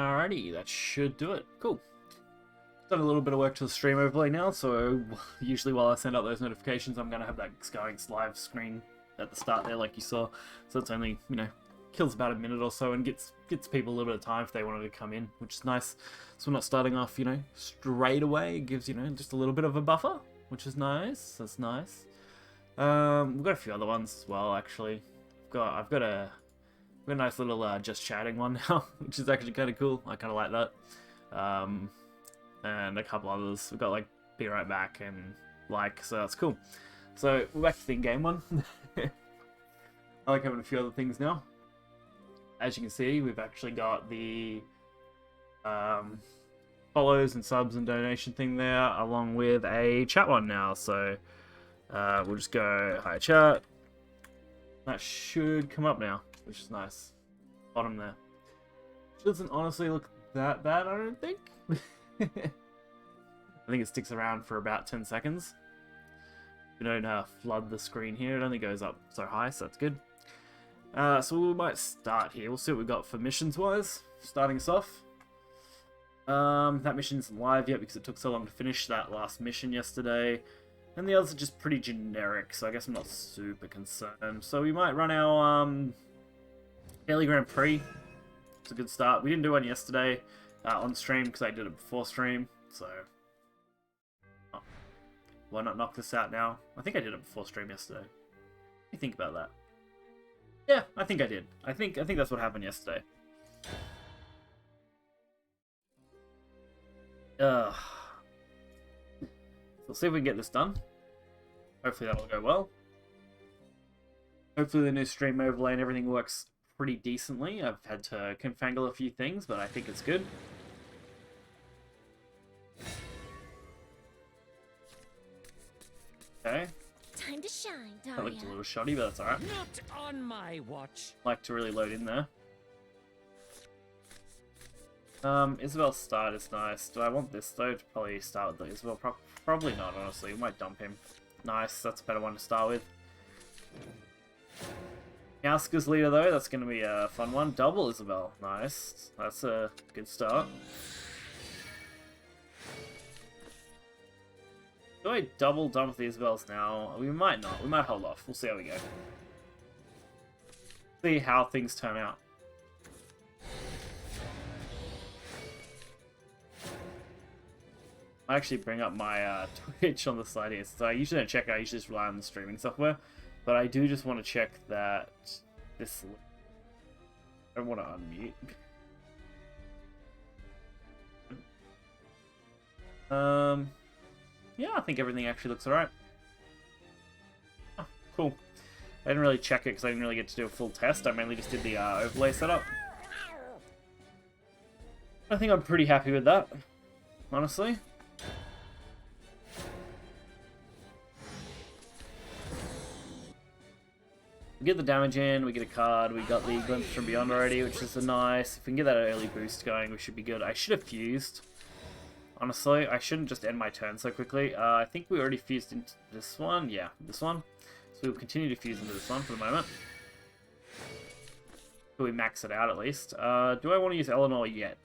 Alrighty, that should do it. Cool. Done a little bit of work to the stream overlay now, so usually while I send out those notifications, I'm going to have that going live screen at the start there, like you saw. So it's only, kills about a minute or so and gets people a little bit of time if they wanted to come in, which is nice. So we're not starting off, straight away. It gives, just a little bit of a buffer, which is nice. That's nice. We've got a few other ones as well, actually. I've got a nice little just chatting one now, which is actually kind of cool. I kind of like that. And a couple others. We've got like Be Right Back and so that's cool. So we're back to the in-game one. I like having a few other things now. As you can see, we've actually got the follows and subs and donation thing there, along with a chat one now. So we'll just go hi chat. That should come up now, which is nice. Bottom there. Doesn't honestly look that bad, I don't think. I think it sticks around for about 10 seconds. We don't flood the screen here. It only goes up so high, so that's good. So we might start here. We'll see what we've got for missions-wise. Starting us off. That mission isn't live yet because it took so long to finish that last mission yesterday. And the others are just pretty generic, so I guess I'm not super concerned. So we might run our Daily Grand Prix. It's a good start. We didn't do one yesterday on stream because I did it before stream. So why not knock this out now? I think I did it before stream yesterday. What do you think about that? Yeah, I think I did. I think that's what happened yesterday. We'll see if we can get this done. Hopefully that'll go well. Hopefully the new stream overlay and everything works pretty decently. I've had to confangle a few things, but I think it's good. Okay. Time to shine, Daria. That looked a little shoddy, but that's alright. Not on my watch. Like to really load in there. Isabel's start is nice. Do I want this though to probably start with Isabel? Probably not, honestly. We might dump him. Nice, that's a better one to start with. Meowska's leader though, that's going to be a fun one. Double Isabel, nice. That's a good start. Do I double dump the Isabels now? We might not. We might hold off. We'll see how we go. See how things turn out. I actually bring up my Twitch on the side here. So I usually don't check it. I usually just rely on the streaming software. But I do just want to check that this... I don't want to unmute. Yeah, I think everything actually looks alright. Oh, cool. I didn't really check it because I didn't really get to do a full test. I mainly just did the overlay setup. I think I'm pretty happy with that, honestly. We get the damage in, we get a card, we got the Glimpse from Beyond already, which is nice. If we can get that early boost going, we should be good. I should have fused. Honestly, I shouldn't just end my turn so quickly. I think we already fused into this one. Yeah, this one. So we'll continue to fuse into this one for the moment. Till we max it out at least. Do I want to use Eleanor yet?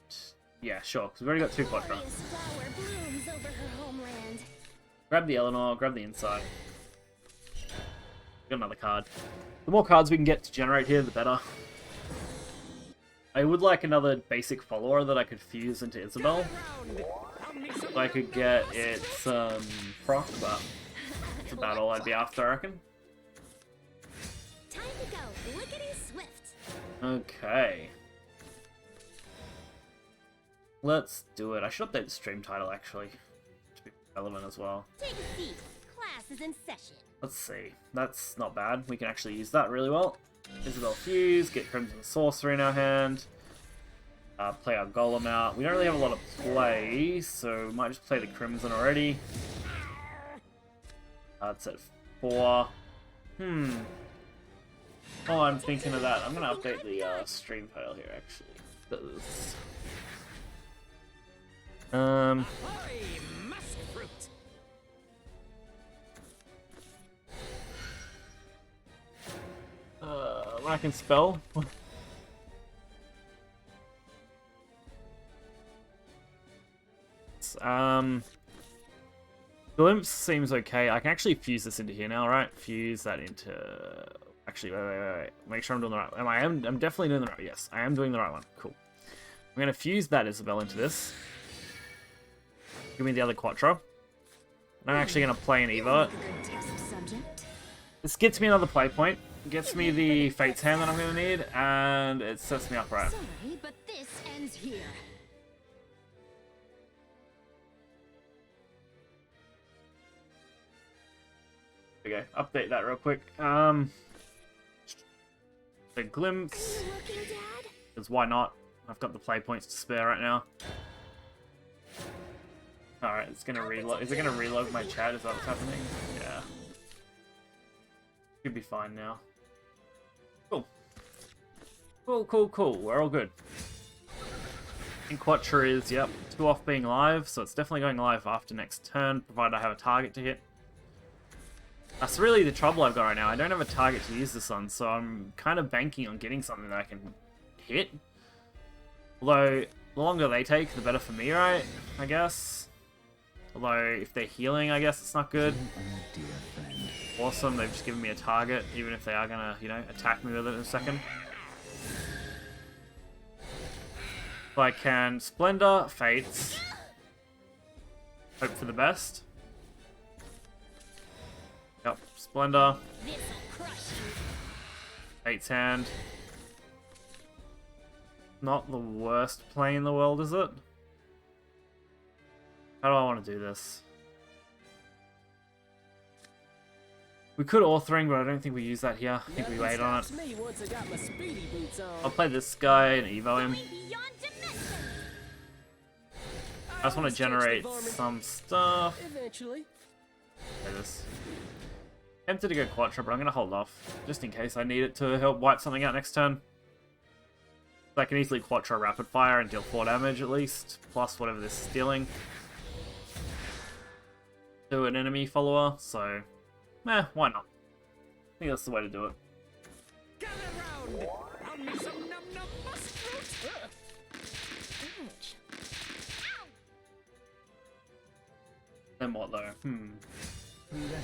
Yeah, sure, because we've already got 2 Quadra. Grab the Eleanor, grab the inside. Got another card. The more cards we can get to generate here, the better. I would like another basic follower that I could fuse into Isabel. So I could get its proc, but that's about all I'd be after, I reckon. Time to go. Lickety swift. Okay. Let's do it. I should update the stream title, actually, to be relevant as well. Take a seat. Class is in session. Let's see. That's not bad. We can actually use that really well. Isabel Fuse, get Crimson Sorcerer in our hand. Play our Golem out. We don't really have a lot of play, so we might just play the Crimson already. It's at 4. Oh, I'm thinking of that. I'm going to update the stream title here, actually. When I can spell. Glimpse seems okay. I can actually fuse this into here now, right? Fuse that into... Actually, wait. Make sure I'm doing the right one. I'm definitely doing the right... Yes, I am doing the right one. Cool. I'm going to fuse that Isabel into this. Give me the other Quattro. And I'm actually going to play an Evo. This gets me another play point. Gets me the Fate's Hand that I'm going to need. And it sets me up right. Sorry, but this ends here. Okay, update that real quick. The Glimpse. Are you looking, Dad? Because why not? I've got the play points to spare right now. Alright, it's gonna reload. Is it gonna reload my chat? Is that what's happening? Yeah. Should be fine now. Cool. We're all good. I think Quattro is, yep, 2 off being live, so it's definitely going live after next turn, provided I have a target to hit. That's really the trouble I've got right now. I don't have a target to use this on, so I'm kind of banking on getting something that I can hit. Although, the longer they take, the better for me, right? I guess. Although, if they're healing, I guess it's not good. Awesome, they've just given me a target, even if they are gonna, you know, attack me with it in a second. So I can Splendor, Fates. Hope for the best. Yep, Splendor. Fate's Hand. Not the worst play in the world, is it? How do I want to do this? We could Authoring, but I don't think we use that here. I think we wait on it. I'll play this guy and Evo him. I just want to generate some stuff. Eventually. Play this. Tempted to go Quattro, but I'm going to hold off. Just in case I need it to help wipe something out next turn. So I can easily Quattro Rapid Fire and deal 4 damage at least. Plus whatever this is dealing. To an enemy follower, so... why not? I think that's the way to do it. Gather round. I'll need some num-num muskroot. Ouch. Then what though?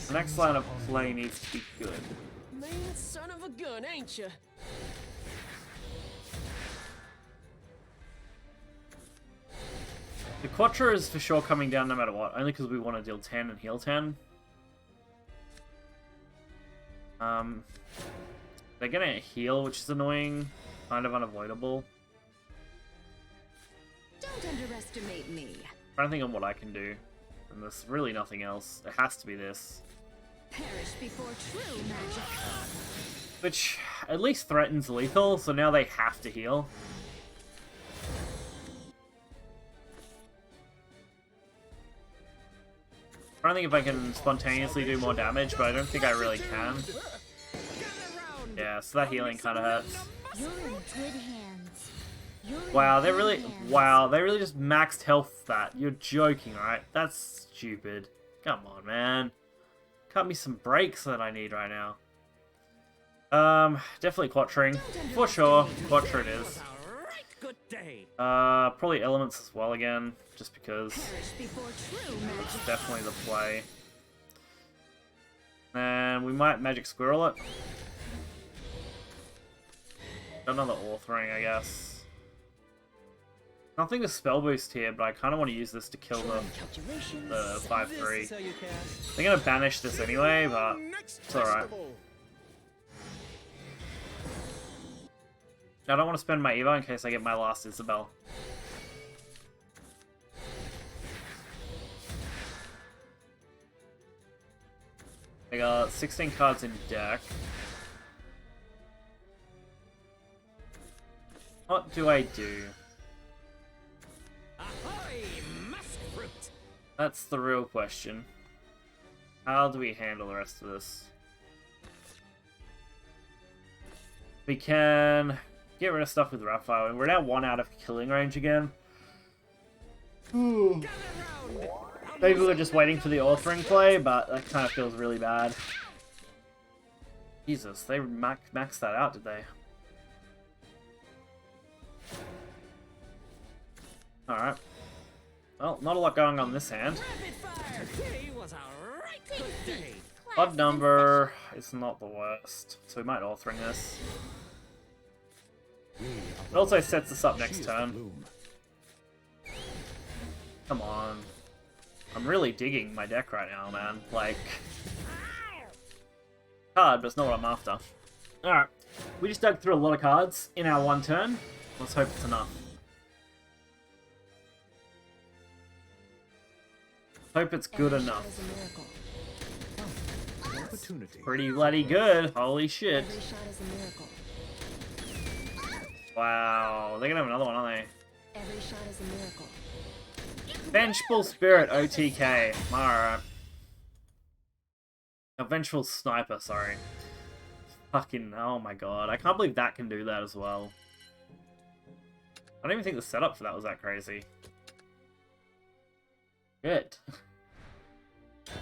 The next line of play needs to be good. Mean son of a gun, ain't you? The Quattro is for sure coming down no matter what, only because we want to deal 10 and heal 10. They're gonna heal, which is annoying, kind of unavoidable. Don't underestimate me. I'm trying to think of what I can do. And there's really nothing else. It has to be this. Perish before true magic. Which at least threatens lethal, so now they have to heal. I don't think if I can spontaneously do more damage, but I don't think I really can. Yeah, so that healing kind of hurts. You're in good hands. Wow, they really just maxed health that. You're joking, right? That's stupid. Come on, man. Cut me some breaks that I need right now. Definitely Quattring. For sure, Quattro it is. Probably Elements as well again, just because it's definitely the play. And we might Magic Squirrel it. Another Authoring, I guess. Nothing to spell boost here, but I kind of want to use this to kill the 5-3. They're going to banish this anyway, but it's alright. I don't want to spend my Evo in case I get my last Isabel. I got 16 cards in deck. What do I do? Ahoy, musk fruit. That's the real question. How do we handle the rest of this? We can get rid of stuff with Rapfire, and we're now 1 out of killing range again. Maybe we're just waiting for the Authoring play, but that kind of feels really bad. Jesus, they maxed that out, did they? Alright. Well, not a lot going on this hand. Rapid fire! Today was a right good day. Odd number is not the worst, so we might authoring this. It also sets us up next turn. Come on. I'm really digging my deck right now, man. Like, hard, but it's not what I'm after. Alright, we just dug through a lot of cards in our one turn. Let's hope it's enough. Hope it's good enough. Pretty bloody good. Holy shit. Every shot is a miracle. Wow, they're gonna have another one, aren't they? Every shot is a miracle. Vengeful Spirit, OTK. Alright. A Vengeful Sniper, sorry. Fucking, oh my god. I can't believe that can do that as well. I don't even think the setup for that was that crazy. Good.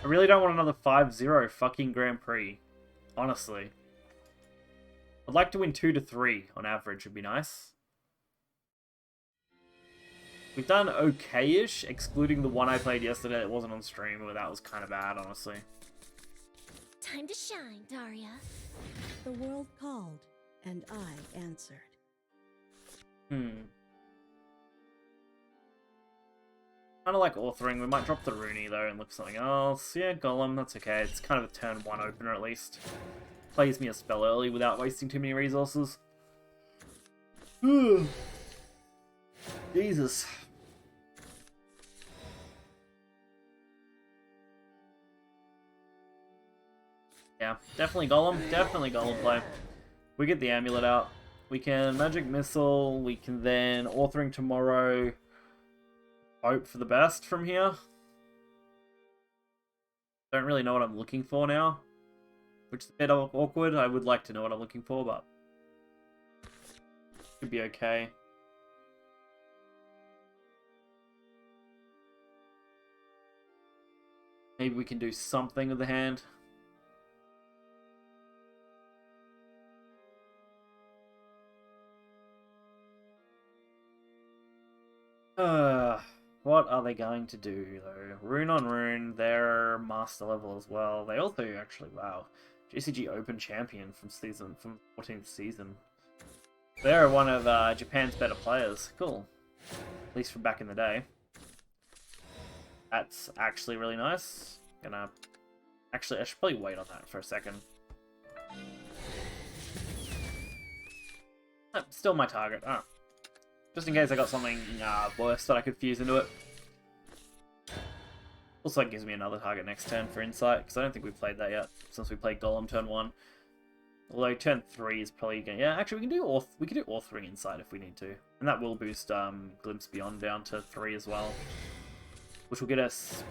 I really don't want another 5-0 fucking Grand Prix. Honestly. I'd like to win 2 to 3 on average, would be nice. We've done okay-ish, excluding the one I played yesterday that wasn't on stream, but that was kind of bad, honestly. Time to shine, Daria. The world called, and I answered. Kind of like authoring. We might drop the Rooney, though, and look for something else. Yeah, Golem, that's okay. It's kind of a turn 1 opener, at least. Plays me a spell early without wasting too many resources. Jesus. Yeah, definitely Golem. Definitely Golem play. We get the amulet out. We can Magic Missile. We can then authoring tomorrow. Hope for the best from here. Don't really know what I'm looking for now. Which is a bit awkward. I would like to know what I'm looking for, but should be okay. Maybe we can do something with the hand. What are they going to do, though? Rune on Rune, they're master level as well. They also actually, wow, JCG Open Champion from 14th season. They're one of Japan's better players. Cool. At least from back in the day. That's actually really nice. Actually, I should probably wait on that for a second. Still my target. Oh. Just in case I got something worse that I could fuse into it. Also, it gives me another target next turn for Insight, because I don't think we've played that yet, since we played Golem turn 1. Although turn 3 is probably going to... Yeah, actually, we can do Authoring Insight if we need to. And that will boost Glimpse Beyond down to 3 as well. Which will get us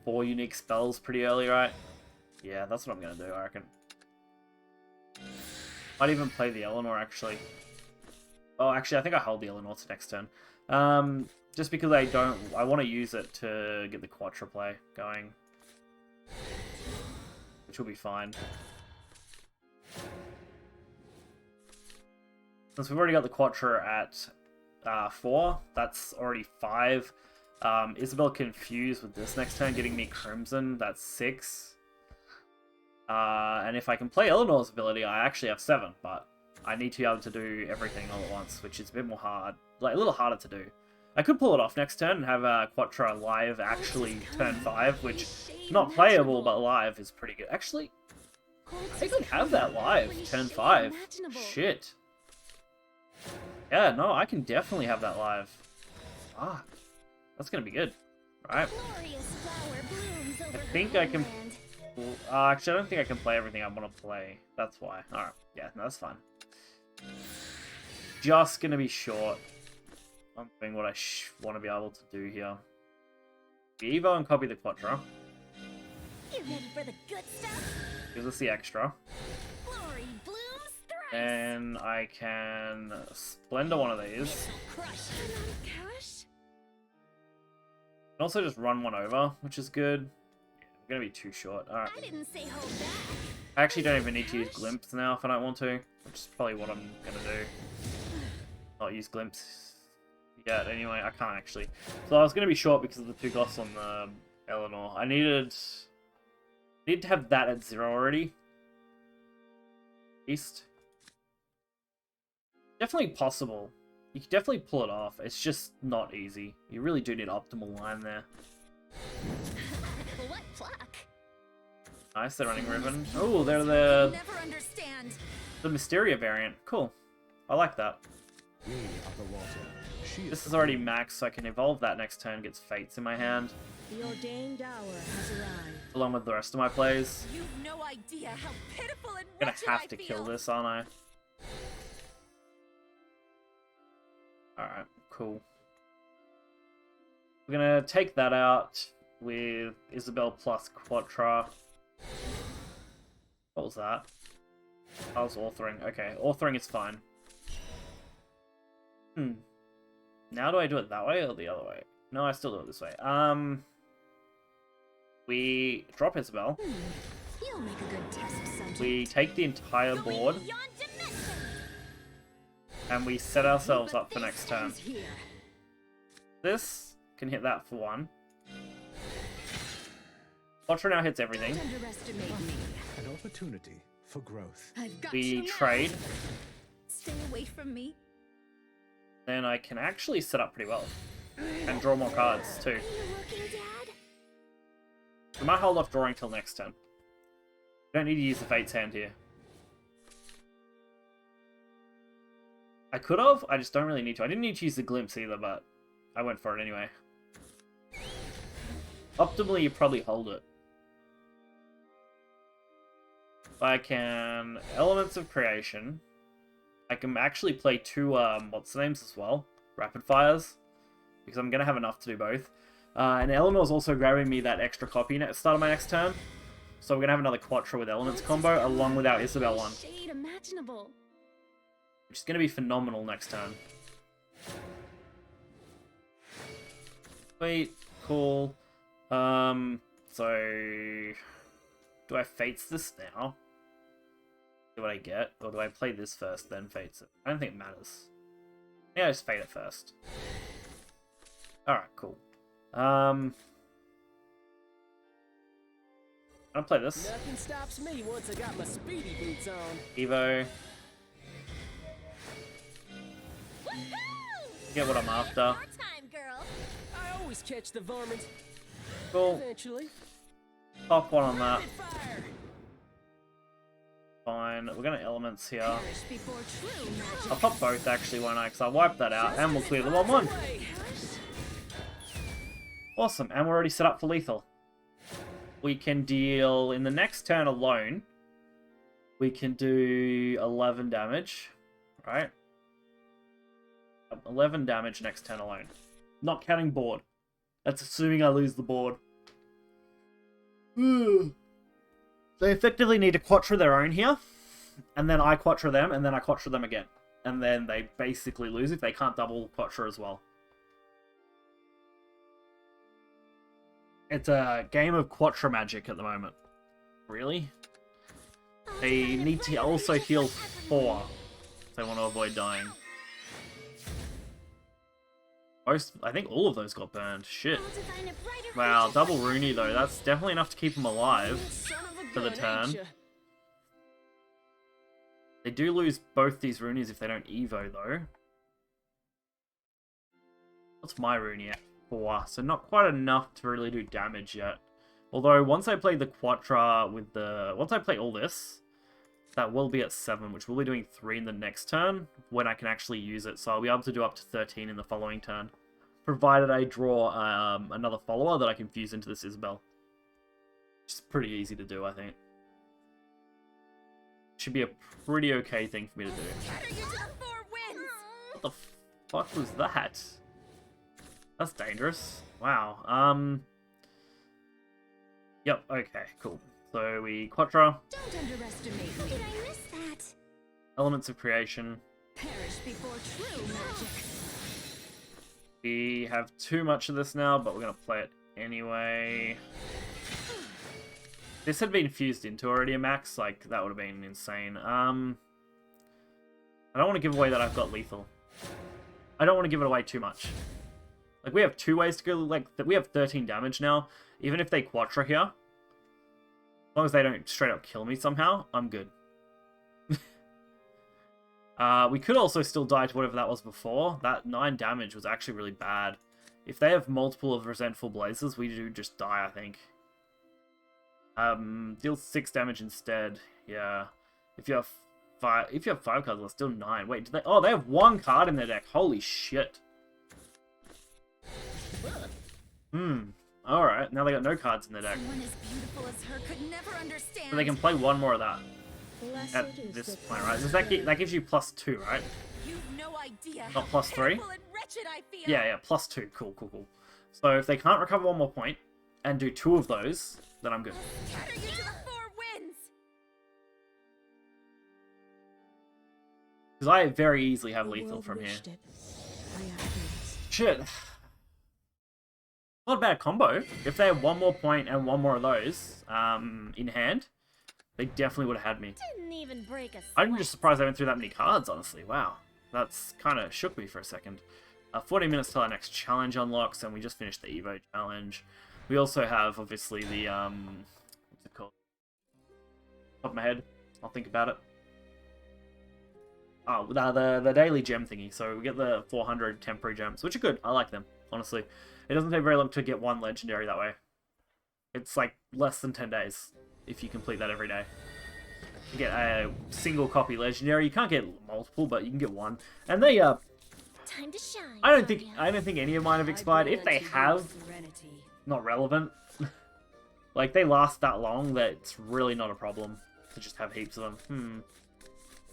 4 unique spells pretty early, right? Yeah, that's what I'm going to do, I reckon. Might even play the Eleanor, actually. Oh, actually, I think I hold the Eleanor to next turn. Just because I want to use it to get the Quattro play going. Which will be fine. Since we've already got the Quattro at 4, that's already 5. Isabel confused with this next turn, getting me Crimson, that's 6. And if I can play Eleanor's ability, I actually have 7, but I need to be able to do everything all at once, which is a bit more hard, like a little harder to do. I could pull it off next turn and have Quattro live actually turn 5, which not playable, but live is pretty good. Actually, I could have that live turn 5. Shit. Yeah, no, I can definitely have that live. Fuck. That's gonna be good, right? I think I can... actually, I don't think I can play everything I want to play. That's why. Alright, yeah, no, that's fine. Just gonna be short. I'm doing what I want to be able to do here. Evo and copy the Quattro. You ready for the good stuff? Gives us the extra. Glory blooms thrice. And I can Splendor one of these. Cash? And also just run one over, which is good. Yeah, I'm gonna be too short. Alright. I didn't say hold back. I actually don't even need to use Glimpse now if I don't want to, which is probably what I'm gonna do. Not use Glimpse yet anyway. I can't actually. So I was going to be short because of the 2 costs on the Eleanor. I needed to have that at 0 already. East. Definitely possible. You can definitely pull it off. It's just not easy. You really do need optimal line there. What pluck? Nice, they're running Ribbon. Oh, they're Never understand. the Mysteria variant. Cool. I like that. We are the water. This is already max, so I can evolve that next turn. Gets Fates in my hand, The ordained hour has arrived. along with the rest of my plays. You've no idea how pitiful and I'm gonna wretched have I to feel. kill this, aren't I? Alright, cool. We're gonna take that out with Isabel plus Quatra. What was that? I was authoring. Okay, authoring is fine. Now do I do it that way or the other way? No, I still do it this way. We drop Isabel. You'll make a good test subject. We take the entire board Beyond dimensions. and we set ourselves up for next turn. Here. This can hit that for 1. Quatra now hits everything. Don't underestimate me. An opportunity for growth. I've got We you now. trade. Stay away from me. Then I can actually set up pretty well. And draw more cards, too. Are you looking, Dad? We might hold off drawing till next turn. Don't need to use the Fates hand here. I could have, I just don't really need to. I didn't need to use the Glimpse either, but I went for it anyway. Optimally, you probably hold it. I can... Elements of Creation. I can actually play 2, what's the names as well? Rapid Fires. Because I'm going to have enough to do both. And Eleanor's also grabbing me that extra copy at the start of my next turn. So we're going to have another Quatra with Elements combo, along with our Isabel one. Shade imaginable. Which is going to be phenomenal next turn. Sweet. Cool. So... Do I Fates this now? See what I get? Or do I play this first, then Fates it? I don't think it matters. Yeah, I just Fate it first. Alright, cool. I'm gonna play this. Nothing stops me once I got my speedy boots on. Evo. Get what I'm after. Your time, girl. I always catch the varmint. Cool. Eventually. Top 1 on that. Rapid fire. Fine. We're gonna Elements here. Perish before true magic. I'll pop both actually, won't I? Because I'll wipe that out and we'll clear the 1-1. Way. Awesome. And we're already set up for lethal. We can deal, in the next turn alone, we can do 11 damage. Right? 11 damage next turn alone. Not counting board. That's assuming I lose the board. They effectively need to Quatra their own here. And then I Quatra them, and then I Quatra them again. And then they basically lose if they can't double Quatra as well. It's a game of Quatra magic at the moment. Really? They need to also heal 4 if they want to avoid dying. I think all of those got burned. Shit. I'll define a brighter Wow, future double for Rooney though. That's definitely enough to keep them alive Son of a for the gun, ain't turn. ya? They do lose both these Roonies if they don't Evo though. What's my Rooney at? 4, so not quite enough to really do damage yet. Although once I play the Quatra with the... Once I play all this, that will be at 7, which we'll be doing 3 in the next turn when I can actually use it. So I'll be able to do up to 13 in the following turn, provided I draw another follower that I can fuse into this Isabel. Which is pretty easy to do, I think. Should be a pretty okay thing for me to do. Scatter you to the 4 winds. What the fuck was that? That's dangerous. Wow. Yep, okay, cool. So we Quatra, Don't underestimate me. Did I miss that? Elements of Creation. Perish before true magic. We have too much of this now, but we're gonna play it anyway. This had been fused into already a max, like, that would have been insane. I don't want to give away that I've got lethal. I don't want to give it away too much. Like, we have 2 ways to go. Like, we have 13 damage now. Even if they Quattro here, as long as they don't straight up kill me somehow, I'm good. We could also still die to whatever that was before. That 9 damage was actually really bad. If they have multiple of Resentful Blazes, we do just die, I think. Deal 6 damage instead. Yeah. If you have 5 cards, that's still 9. Wait, do they? Oh, they have 1 card in their deck. Holy shit. Alright, now they got no cards in their deck. Someone as beautiful as her could never understand. So they can play 1 more of that. Blessed At is this the point, right? Does that gives you +2, right? You've no idea. Not +3? Pitiful and wretched I feel. Yeah, +2. Cool. So if they can't recover 1 more point and do 2 of those, then I'm good. Scatter you to the 4 winds. Because I very easily have The lethal world from here. wished it. My actions. Shit. Not a bad combo. If they had 1 more point and 1 more of those in hand, they definitely would have had me. Didn't even break a I'm sweat. just surprised I went through that many cards, honestly. Wow. That's kind of shook me for a second. 40 minutes till our next challenge unlocks, and we just finished the Evo challenge. We also have, obviously, the, what's it called? Top of my head. I'll think about it. Oh, the daily gem thingy. So we get the 400 temporary gems, which are good. I like them, honestly. It doesn't take very long to get 1 legendary that way. It's like less than 10 days if you complete that every day. You get a single copy legendary. You can't get multiple, but you can get 1. And they Time to shine. I don't think any of mine have expired. If they have, Serenity. not relevant. Like, they last that long that it's really not a problem to just have heaps of them.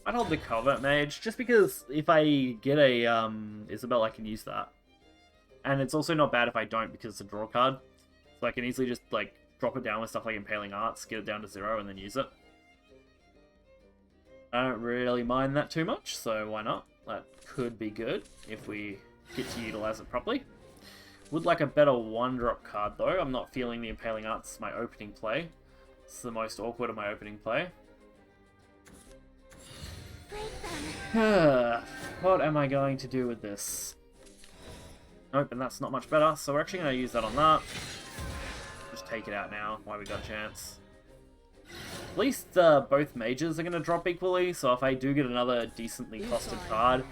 I'd hold the Covert Mage, just because if I get a Isabel, I can use that. And it's also not bad if I don't, because it's a draw card. So I can easily just, like, drop it down with stuff like Impaling Arts, get it down to 0, and then use it. I don't really mind that too much, so why not? That could be good if we get to utilize it properly. Would like a better 1-drop card, though. I'm not feeling the Impaling Arts my opening play. It's the most awkward of my opening play. What am I going to do with this? Nope, and that's not much better, so we're actually going to use that on that. Just take it out now, while we got a chance. At least both mages are going to drop equally, so if I do get another decently costed card,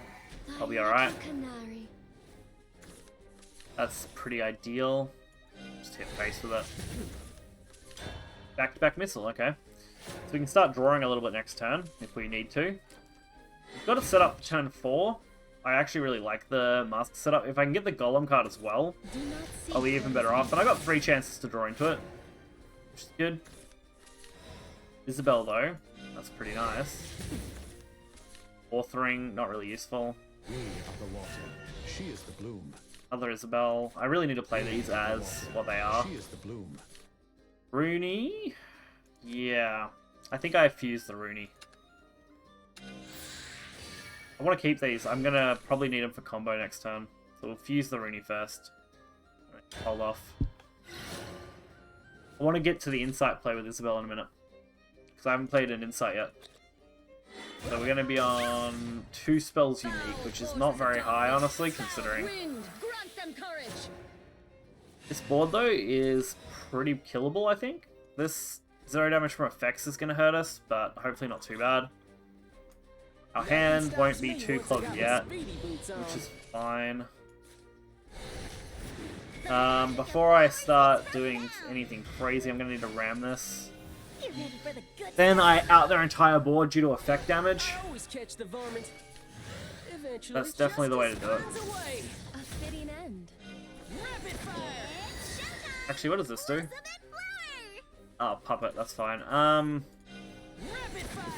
I'll be alright. That's pretty ideal. Just hit face with it. Back-to-back missile, okay. So we can start drawing a little bit next turn, if we need to. We've got it set up for turn 4. I actually really like the mask setup. If I can get the Golem card as well, I'll be even better off. And I got 3 chances to draw into it, which is good. Isabel, though, that's pretty nice. Authoring, not really useful. We are the water. She is the bloom. Other Isabel. I really need to play these as what they are. She is the bloom. Rooney? Yeah. I think I fused the Rooney. I want to keep these. I'm going to probably need them for combo next turn. So we'll fuse the Rooney first. Hold off. I want to get to the Insight play with Isabel in a minute. Because I haven't played an Insight yet. So we're going to be on 2 spells unique, which is not very high, honestly, considering. Wind, grant them courage. This board, though, is pretty killable, I think. This 0 damage from effects is going to hurt us, but hopefully not too bad. Our hand won't be too clogged yet, which is fine. Before I start doing anything crazy, I'm going to need to ram this. You ready for the good Then I out their entire board due to effect damage. I always catch the varmint. Eventually, That's definitely the way to do it. justice finds a way. A fitting end. Rapid fire. Actually, what does this do? Ultimate flare! Oh, puppet, that's fine. Rapid fire.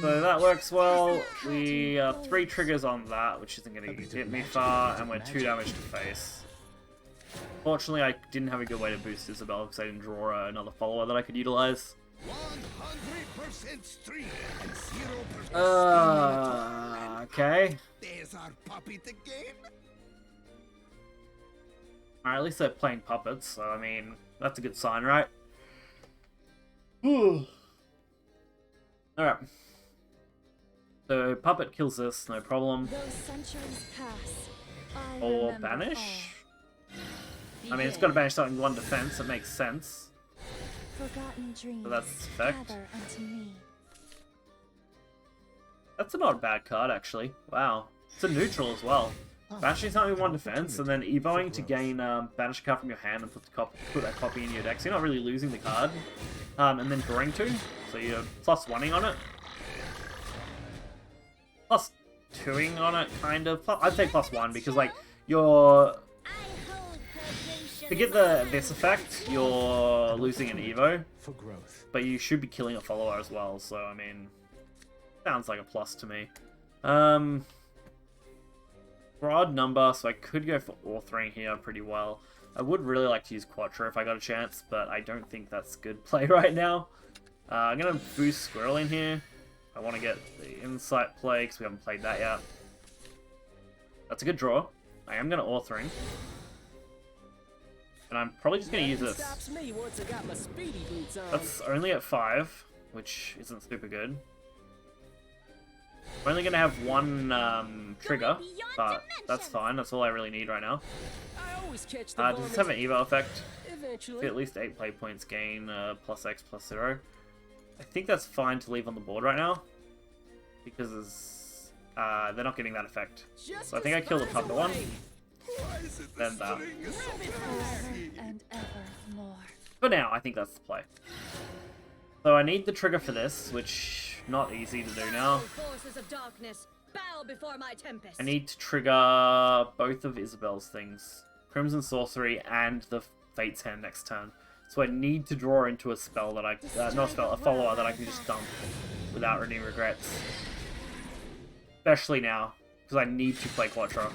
So that works well. We 3 triggers on that, which isn't going to hit me far, and we're 2 damage to face. Fortunately, I didn't have a good way to boost Isabel because I didn't draw another follower that I could utilize. 100% stream and 0% Okay. There's our puppet again. Alright, at least they're playing puppets, so I mean, that's a good sign, right? Alright. So Puppet kills this, no problem. Those centuries pass. I Or remember Banish? all. I mean, it's got to banish something 1 defense, it makes sense. Forgotten dreams. So that's its effect. Gather unto me. That's a not a bad card, actually. Wow. It's a neutral as well. Banishing something 1 defense, and then evoing to gain banish a card from your hand and put that copy in your deck. So you're not really losing the card. And then drawing 2, so you're plus 1ing on it. Plus 2ing on it, kind of. I'd say plus 1, because, like, you're... To get this effect, you're losing an evo. For growth. But you should be killing a follower as well, so, I mean... Sounds like a plus to me. Broad number, so I could go for authoring here pretty well. I would really like to use Quattro if I got a chance, but I don't think that's good play right now. I'm going to boost Squirrel in here. I want to get the Insight play, because we haven't played that yet. That's a good draw. I am going to authoring. And I'm probably just going to use this. Stops me once I got my speedy boots on. That's only at 5, which isn't super good. We're only going to have 1 trigger, but that's fine. That's all I really need right now. I always catch the Does this have an evo effect? Eventually. At least 8 play points gain, plus X plus 0. I think that's fine to leave on the board right now, because they're not getting that effect. So I think I kill the puppet one, then that. And evermore. For now, I think that's the play. So I need the trigger for this, which not easy to do now. Forces of darkness, bow before my tempest. I need to trigger both of Isabel's things. Crimson Sorcery and the Fate's Hand next turn. So I need to draw into a spell that I... not a spell, a follower that I can just dump without any regrets. Especially now, because I need to play Quattro.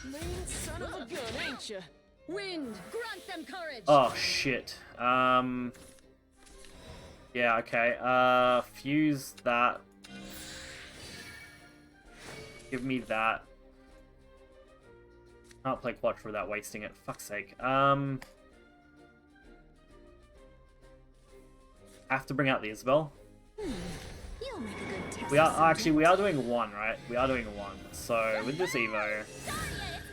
Mean son of a gun, ain't ya? Wind, grant them courage. Oh, shit. Yeah, okay. Fuse that. Give me that. Can't play Quattro without wasting it. Fuck's sake. Have to bring out the Isabel. You'll make a good test. We are actually we are doing 1, right? We are doing 1. So with this Evo, Daria, it's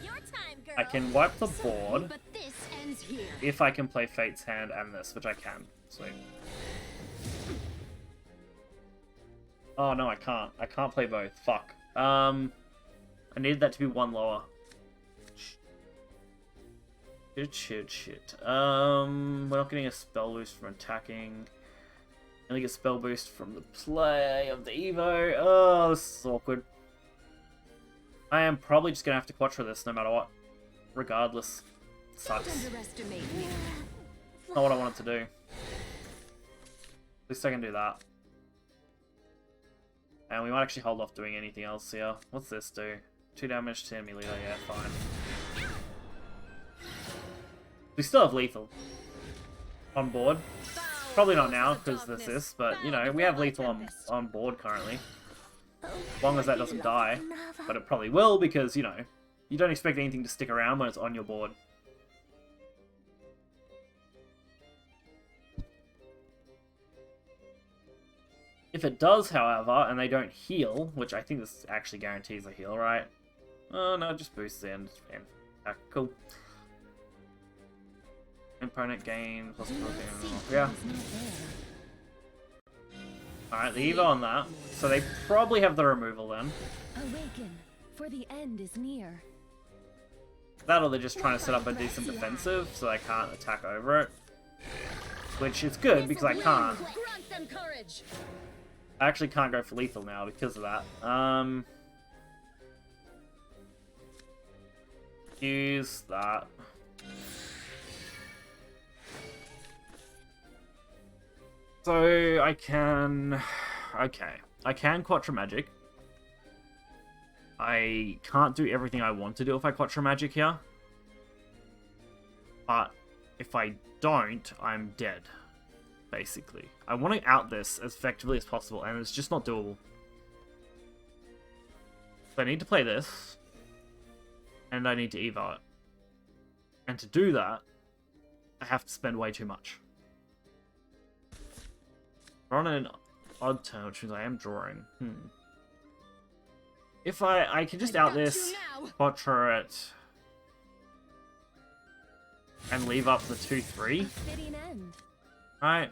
your time, girl. I can wipe the board But this ends here. if I can play Fate's Hand and this, which I can. Sweet. Oh no, I can't. I can't play both. Fuck. I needed that to be 1 lower. Shit. We're not getting a spell boost from attacking. Only get spell boost from the play of the Evo. Oh, this is awkward. I am probably just gonna have to Quattro this no matter what. Regardless. Don't Sucks. underestimate me. Not what I wanted to do. At least I can do that. And we might actually hold off doing anything else here. What's this do? 2 damage to enemy leader, yeah, fine. We still have lethal on board. Probably not now, because there's this, but, you know, we have lethal on board currently. As long as that doesn't die. But it probably will, because, you know, you don't expect anything to stick around when it's on your board. If it does, however, and they don't heal, which I think this actually guarantees a heal, right? Oh, no, it just boosts the end. Cool. Opponent gain, plus yeah. Alright, the Evo on that. So they probably have the removal then. Awaken, for the end is near. That or they're just trying to set up a decent defensive so I can't attack over it. Which is good because I can't. Grant them courage. I actually can't go for lethal now because of that. Use that. So I can... Okay. I can Quattro Magic. I can't do everything I want to do if I Quattro Magic here. But if I don't, I'm dead. Basically. I want to out this as effectively as possible, and it's just not doable. So I need to play this. And I need to evo it. And to do that, I have to spend way too much. We're on an odd turn, which means I am drawing. If I can just I've out got you this, now. Quattro it, and leave up the A 2-3, fitting end. right?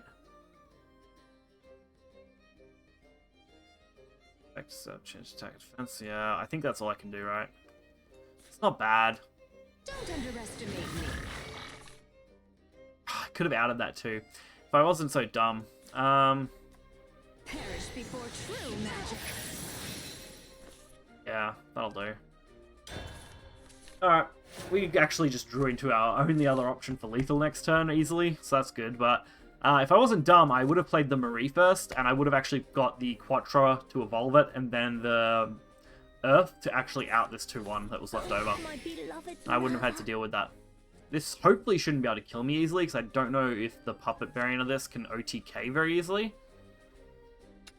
Change attack defense. Yeah, I think that's all I can do, right? It's not bad. Don't underestimate me. I could have outed that too, if I wasn't so dumb. Perish before true magic. Yeah, that'll do. Alright, we actually just drew into our only other option for lethal next turn easily, so that's good, but if I wasn't dumb, I would have played the Marie first, and I would have actually got the Quattro to evolve it, and then the Earth to actually out this 2-1 that was left over. My beloved I wouldn't have had to deal with that. This hopefully shouldn't be able to kill me easily, because I don't know if the puppet variant of this can OTK very easily.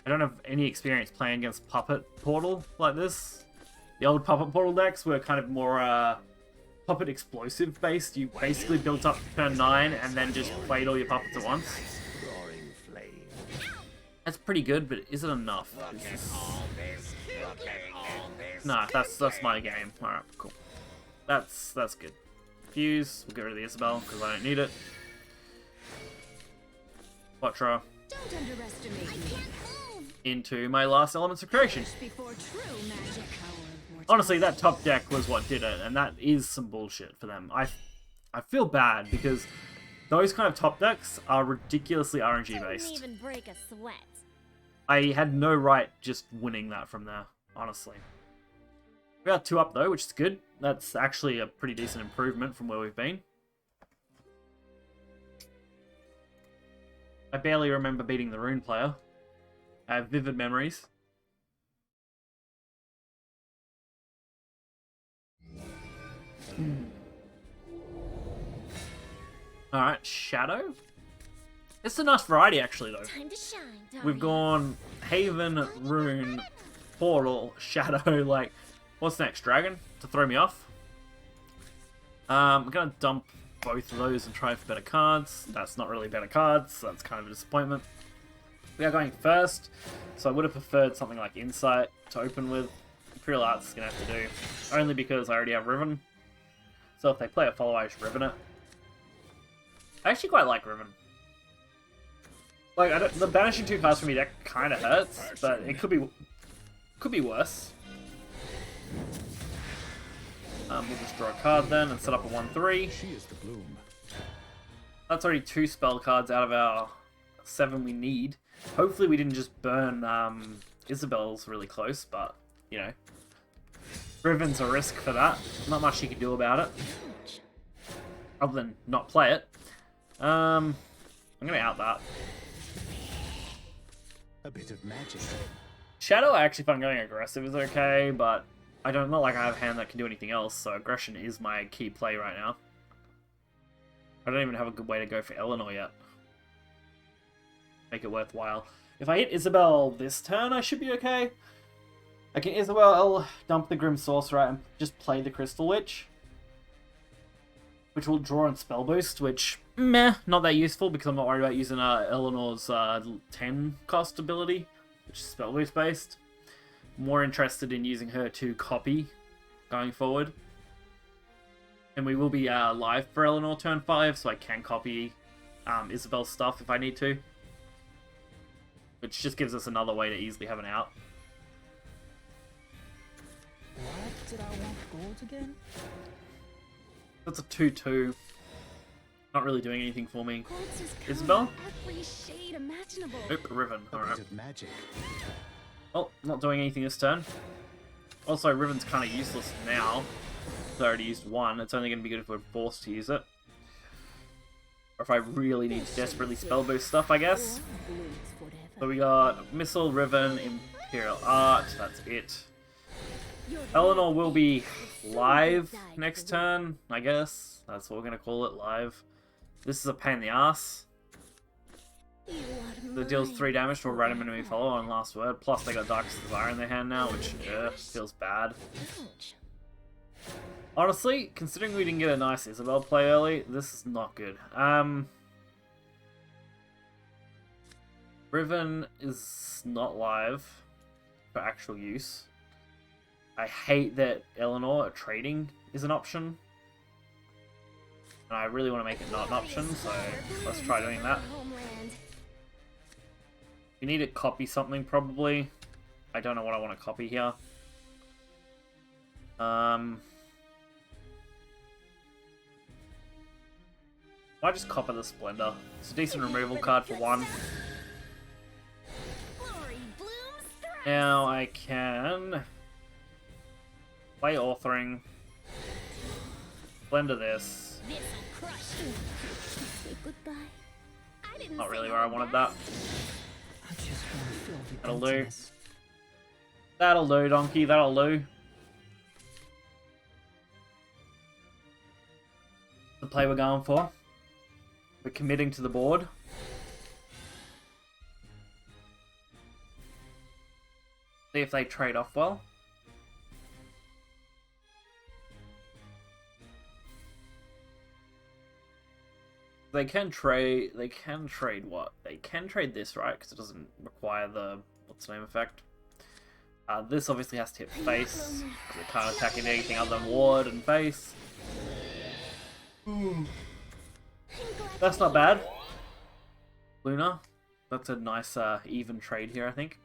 I don't have any experience playing against Puppet Portal like this. The old Puppet Portal decks were kind of more Puppet Explosive based. You basically built up turn 9 and then just played all your puppets at once. Roaring flame. That's pretty good, but is it enough? Nah, that's my game. Alright, cool. That's good. Fuse, we'll get rid of the Isabel, because I don't need it. Quattro. Don't underestimate me. I can't move. Into my last Elements of Creation. Before true magic. Honestly, that top deck was what did it, and that is some bullshit for them. I feel bad, because those kind of top decks are ridiculously RNG based. Don't even break a sweat. I had no right just winning that from there, honestly. We are 2 up though, which is good. That's actually a pretty decent improvement from where we've been. I barely remember beating the Rune player. I have vivid memories. Alright, Shadow? It's a nice variety actually though. Time to shine, We've gone Haven, Rune, Portal, Shadow, like, what's next? Dragon? To throw me off? I'm gonna dump both of those and try for better cards. That's not really better cards, so that's kind of a disappointment. We are going first, so I would have preferred something like Insight to open with. Imperial Arts is gonna have to do, only because I already have Riven. So if they play a follow, I just Riven it. I actually quite like Riven. Like, the banishing 2 cards from me deck kind of hurts, but it could be worse. We'll just draw a card then and set up a 1-3. She is the bloom. That's already 2 spell cards out of our 7 we need. Hopefully we didn't just burn Isabel's really close, but, you know. Riven's a risk for that. Not much you can do about it. Other than not play it. I'm going to out that. A bit of magic. Shadow, I actually find going aggressive is okay, but I don't, not like I have a hand that can do anything else, so aggression is my key play right now. I don't even have a good way to go for Eleanor yet. Make it worthwhile. If I hit Isabel this turn, I should be okay. I can Isabel dump the Grim Sorcerer and just play the Crystal Witch, which will draw and spell boost, which, meh, not that useful because I'm not worried about using Eleanor's 10 cost ability, which is spell boost based. More interested in using her to copy going forward. And we will be live for Eleanor turn 5, so I can copy Isabel's stuff if I need to. Which just gives us another way to easily have an out. What did I want gold again? That's a 2-2. Not really doing anything for me. Quartz is Isabel? every shade imaginable. Nope, Riven. A Alright. bit of magic. Well, not doing anything this turn. Also, Riven's kind of useless now. I already used 1. It's only going to be good if we're forced to use it. Or if I really need to desperately spell boost stuff, I guess. So we got Missile, Riven, Imperial Art. That's it. Eleanor will be live next turn, I guess. That's what we're going to call it, live. This is a pain in the ass. That deals 3 damage to a random enemy follower on last word. Plus they got Darkest Desire in their hand now, which feels bad. Honestly, considering we didn't get a nice Isabel play early, this is not good. Riven is not live for actual use. I hate that Eleanor trading is an option. And I really want to make it not an option, so let's try doing that. You need to copy something, probably. I don't know what I want to copy here. Might just copy the Splendor. It's a decent removal card for one. Now I can play authoring, Splendor this. Not really where I wanted that. I just want to feel the That'll do. emptiness. That'll do, donkey. That'll do. The play we're going for. We're committing to the board. See if they trade off well. They can trade what? They can trade this, right? Because it doesn't require the what's the name effect. This obviously has to hit face, because it can't attack in anything other than ward and face. That's not bad. Luna. That's a nice even trade here, I think.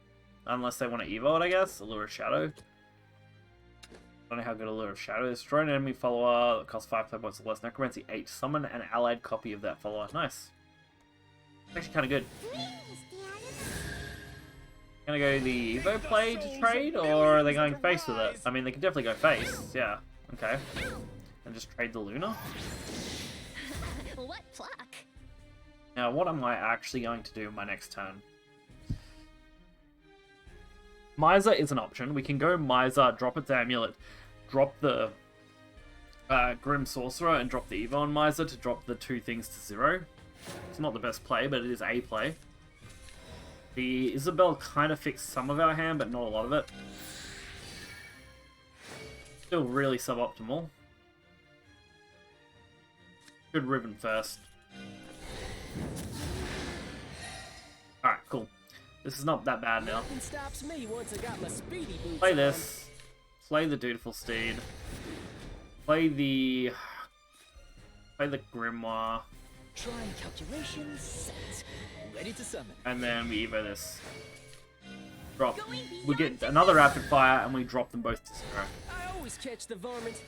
Unless they want to evo it, I guess. Allure of Shadow. I don't know how good Allure of Shadow is. Destroy an enemy follower that costs 5 play points or less. Necromancy 8. Summon an allied copy of that follower. Nice. Actually kind of good. Gonna go the Evo play to trade, or are they going face with it? I mean, they can definitely go face. Yeah. Okay. And just trade the Luna. What pluck? Now, what am I actually going to do in my next turn? Miser is an option. We can go Miser, drop its amulet, drop the Grim Sorcerer, and drop the Evo on Miser to drop the 2 things to 0. It's not the best play, but it is a play. The Isabel kind of fixed some of our hand, but not a lot of it. Still really suboptimal. Good Ribbon first. Alright, cool. This is not that bad now. Nothing stops me once I got my speedy boots Play on. this. Play the Dutiful Steed. Play the Grimoire. Trying calculations set. Ready to summon. And then we Evo this. Drop. We get another rapid fire and we drop them both to 0. I always catch the varmint.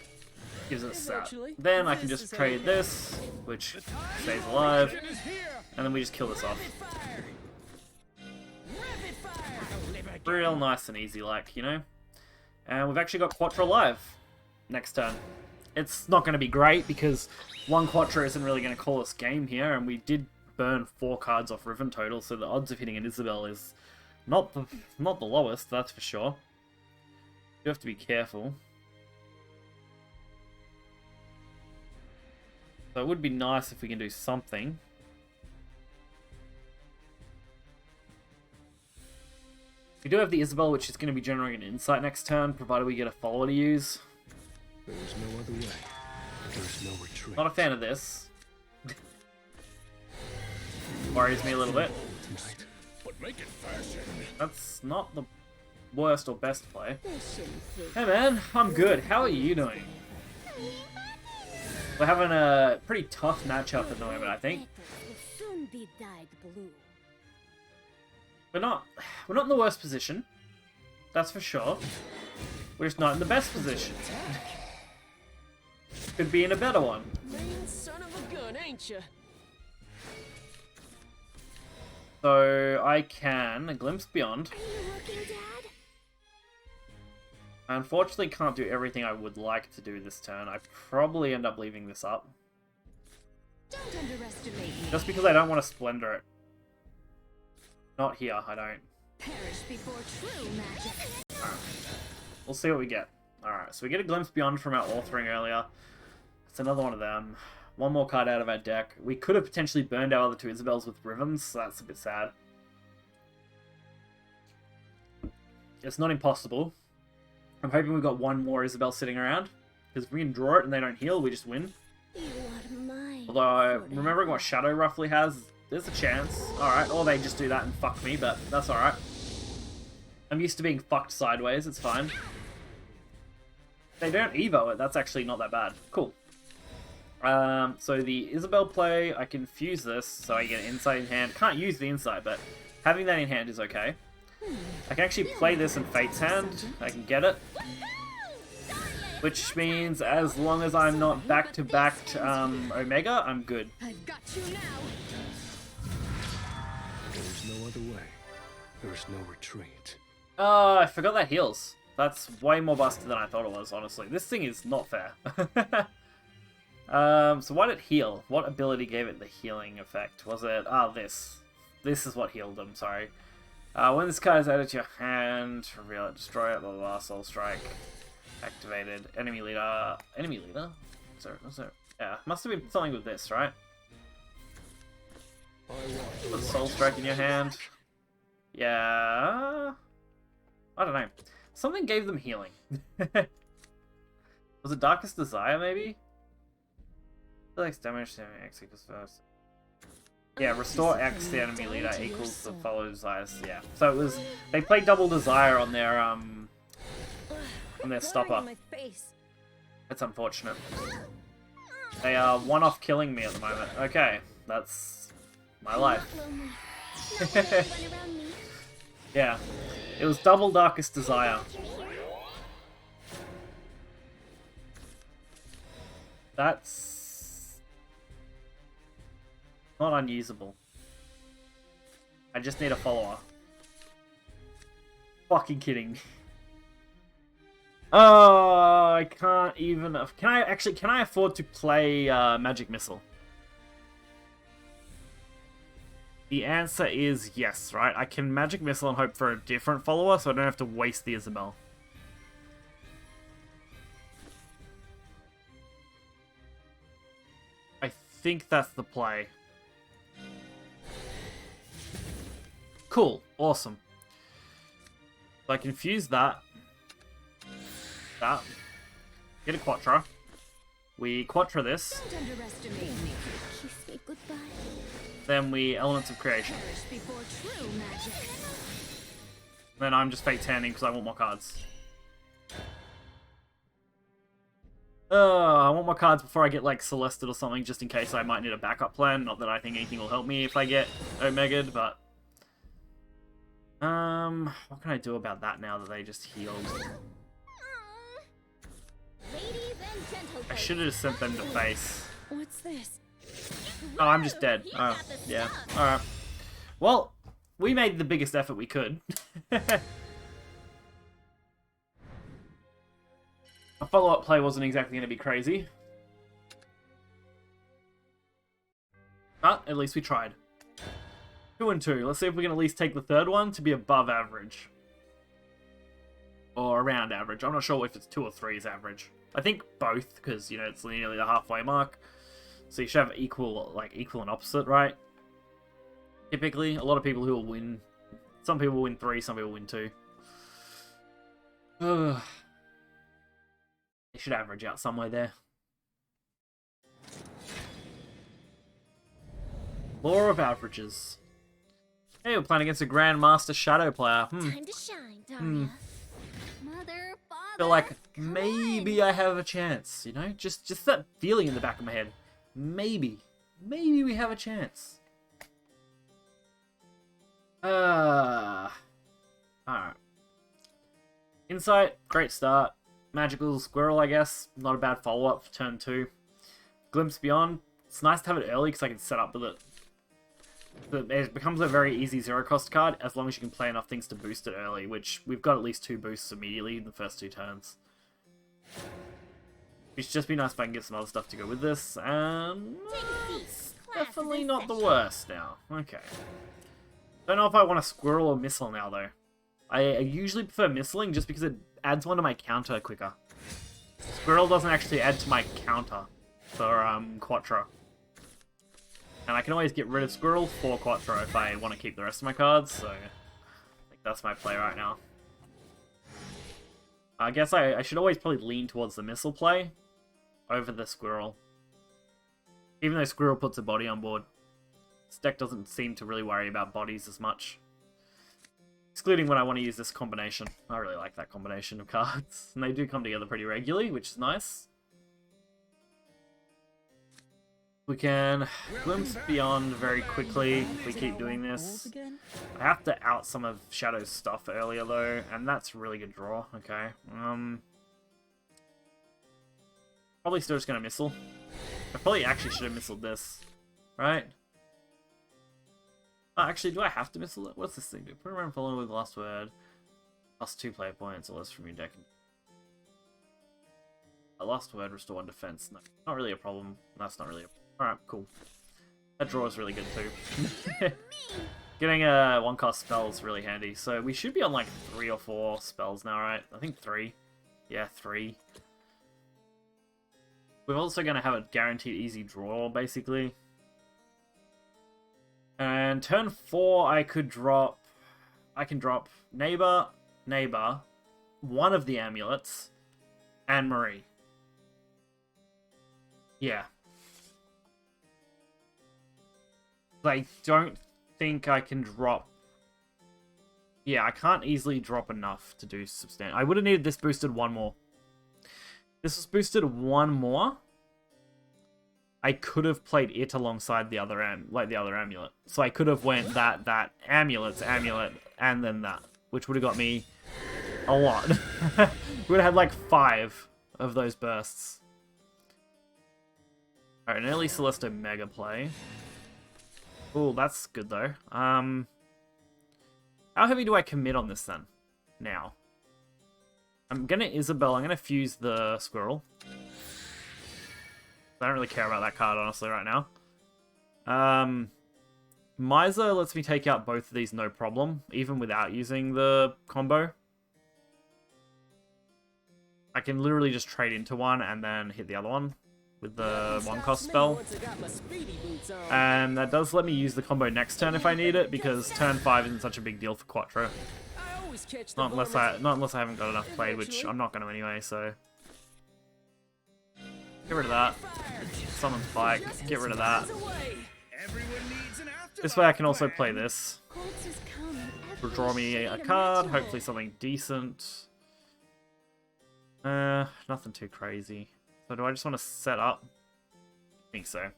Gives us that. Eventually, Then I can this just is how you trade get this, which stays alive. it is here. And then we just kill this off. Rapid fire. Rapid fire. I'll live again. Real nice and easy, like, you know? And we've actually got Quattro live next turn. It's not going to be great because 1 Quattro isn't really going to call us game here, and we did burn 4 cards off Riven total, so the odds of hitting an Isabel is not the lowest, that's for sure. You have to be careful. So it would be nice if we can do something. We do have the Isabel, which is going to be generating an insight next turn, provided we get a follower to use. There is no other way. There is no retreat. Not a fan of this. Worries me a little bit. Tonight. But make it fashion. That's not the worst or best play. Hey man, I'm good. How are you doing? We're having a pretty tough matchup at the moment, I think. Will soon be dyed blue. We're not in the worst position. That's for sure. We're just not in the best position. Could be in a better one. Mean son of a gun, ain't ya? So I can glimpse beyond. Are you looking, Dad? I unfortunately can't do everything I would like to do this turn. I probably end up leaving this up. Don't underestimate me. Just because I don't want to Splendor it. Not here, I don't. Perish before true magic. We'll see what we get. Alright, so we get a Glimpse Beyond from our authoring earlier. It's another one of them. 1 more card out of our deck. We could have potentially burned our other 2 Isabels with Rhythms, so that's a bit sad. It's not impossible. I'm hoping we've got 1 more Isabel sitting around. Because if we can draw it and they don't heal, we just win. You are mine. Although, remembering what Shadow roughly has, there's a chance. Alright, or they just do that and fuck me, but that's alright. I'm used to being fucked sideways, it's fine. They don't Evo it, that's actually not that bad. Cool. So the Isabel play, I can fuse this, so I get insight in hand. Can't use the insight, but having that in hand is okay. I can actually play this in Fate's hand. I can get it. Which means as long as I'm not back-to-back Omega, I'm good. I've got you now. There's no other way. There's no retreat. I forgot that heals. That's way more busted than I thought it was, honestly. This thing is not fair. So why did it heal? What ability gave it the healing effect? Was it... this. This is what healed them, sorry. When this card is added to your hand, reveal it, destroy it, blah blah blah, soul strike. Activated. Enemy leader. Enemy leader? Was there? Yeah, must have been something with this, right? Put soul strike in your hand. Yeah... I don't know. Something gave them healing. Was it Darkest Desire, maybe? X damage to X equals first. Yeah, restore X to the enemy leader equals the follow desires. Yeah. So it was... They played double desire on their stopper. That's unfortunate. They are one-off killing me at the moment. Okay. That's my life. Yeah. It was double Darkest Desire. That's not unusable. I just need a follower. Fucking kidding. Oh, I can't even... Can I afford to play Magic Missile? The answer is yes, right? I can Magic Missile and hope for a different follower, so I don't have to waste the Isabel. I think that's the play. Cool. Awesome. So I can fuse that. That. Get a Quattro. We Quattro this. Don't underestimate me. Kiss me goodbye. Then we Elements of Creation. Perish before true magic. Then I'm just Fate's handing because I want more cards. I want more cards before I get like Celested or something, just in case I might need a backup plan. Not that I think anything will help me if I get Omega'd, but... what can I do about that now that they just healed? Ladies and gentlemen. I should have just sent them to face. What's this? Oh, I'm just dead. Oh, yeah. Alright. Well, we made the biggest effort we could. A follow-up play wasn't exactly going to be crazy. But at least we tried. 2 and 2. Let's see if we can at least take the third one to be above average. Or around average. I'm not sure if it's 2 or 3 is average. I think both, because, you know, it's nearly the halfway mark. So you should have equal and opposite, right? Typically, a lot of people who will win... Some people win 3, some people win 2. Ugh. They should average out somewhere there. Law of averages. Hey, we're playing against a Grandmaster Shadow player. Time to shine, Daria. Mother, father. Feel like maybe I have a chance, you know? Just that feeling in the back of my head. Maybe we have a chance. Alright. Insight, great start. Magical Squirrel, I guess. Not a bad follow-up for turn 2. Glimpse Beyond. It's nice to have it early because I can set up with it. But it becomes a very easy zero-cost card as long as you can play enough things to boost it early, which we've got at least 2 boosts immediately in the first 2 turns. It'd just be nice if I can get some other stuff to go with this, and... it's definitely not the worst now. Okay. Don't know if I want a Squirrel or Missile now, though. I usually prefer Missiling just because it adds one to my counter quicker. Squirrel doesn't actually add to my counter for Quattro. And I can always get rid of Squirrel for Quattro if I want to keep the rest of my cards, so I think that's my play right now. I guess I should always probably lean towards the Missile play over the Squirrel. Even though Squirrel puts a body on board. This deck doesn't seem to really worry about bodies as much. Excluding when I want to use this combination. I really like that combination of cards. And they do come together pretty regularly, which is nice. We can glimpse beyond very quickly if we keep doing this. I have to out some of Shadow's stuff earlier though, and that's a really good draw. Okay. Probably still just gonna missile. I probably actually should have missiled this, right? Oh, actually, do I have to missile it? What's this thing do? Put around following with last word. Plus 2 player points or less from your deck. A last word, restore 1 defense. No, not really a problem. That's not really a problem. Alright, cool. That draw is really good too. Getting a 1-cost spell is really handy. So we should be on like 3 or 4 spells now, right? I think 3. Yeah, 3. We're also going to have a guaranteed easy draw, basically. And turn 4, I can drop Neighbor, Neighbor, one of the amulets, and Marie. Yeah. I don't think I can drop... Yeah, I can't easily drop enough to do substantial. I would have needed this boosted 1 more. This was boosted 1 more. I could have played it alongside the other amulet. So I could have went that amulet, and then that, which would have got me a lot. We would have had like 5 of those bursts. Alright, an early Celeste Mega play. Oh, that's good though. How heavy do I commit on this then? Now. I'm gonna Isabel. I'm gonna fuse the squirrel. I don't really care about that card, honestly, right now. Miser lets me take out both of these no problem, even without using the combo. I can literally just trade into one and then hit the other one with the 1-cost spell. And that does let me use the combo next turn if I need it, because turn 5 isn't such a big deal for Quattro. Not unless I haven't got enough played, which I'm not going to anyway, so... Get rid of that. Someone's bike. Get rid of that. This way I can also play this. Draw me a card, hopefully something decent. Nothing too crazy. So do I just want to set up? I think so.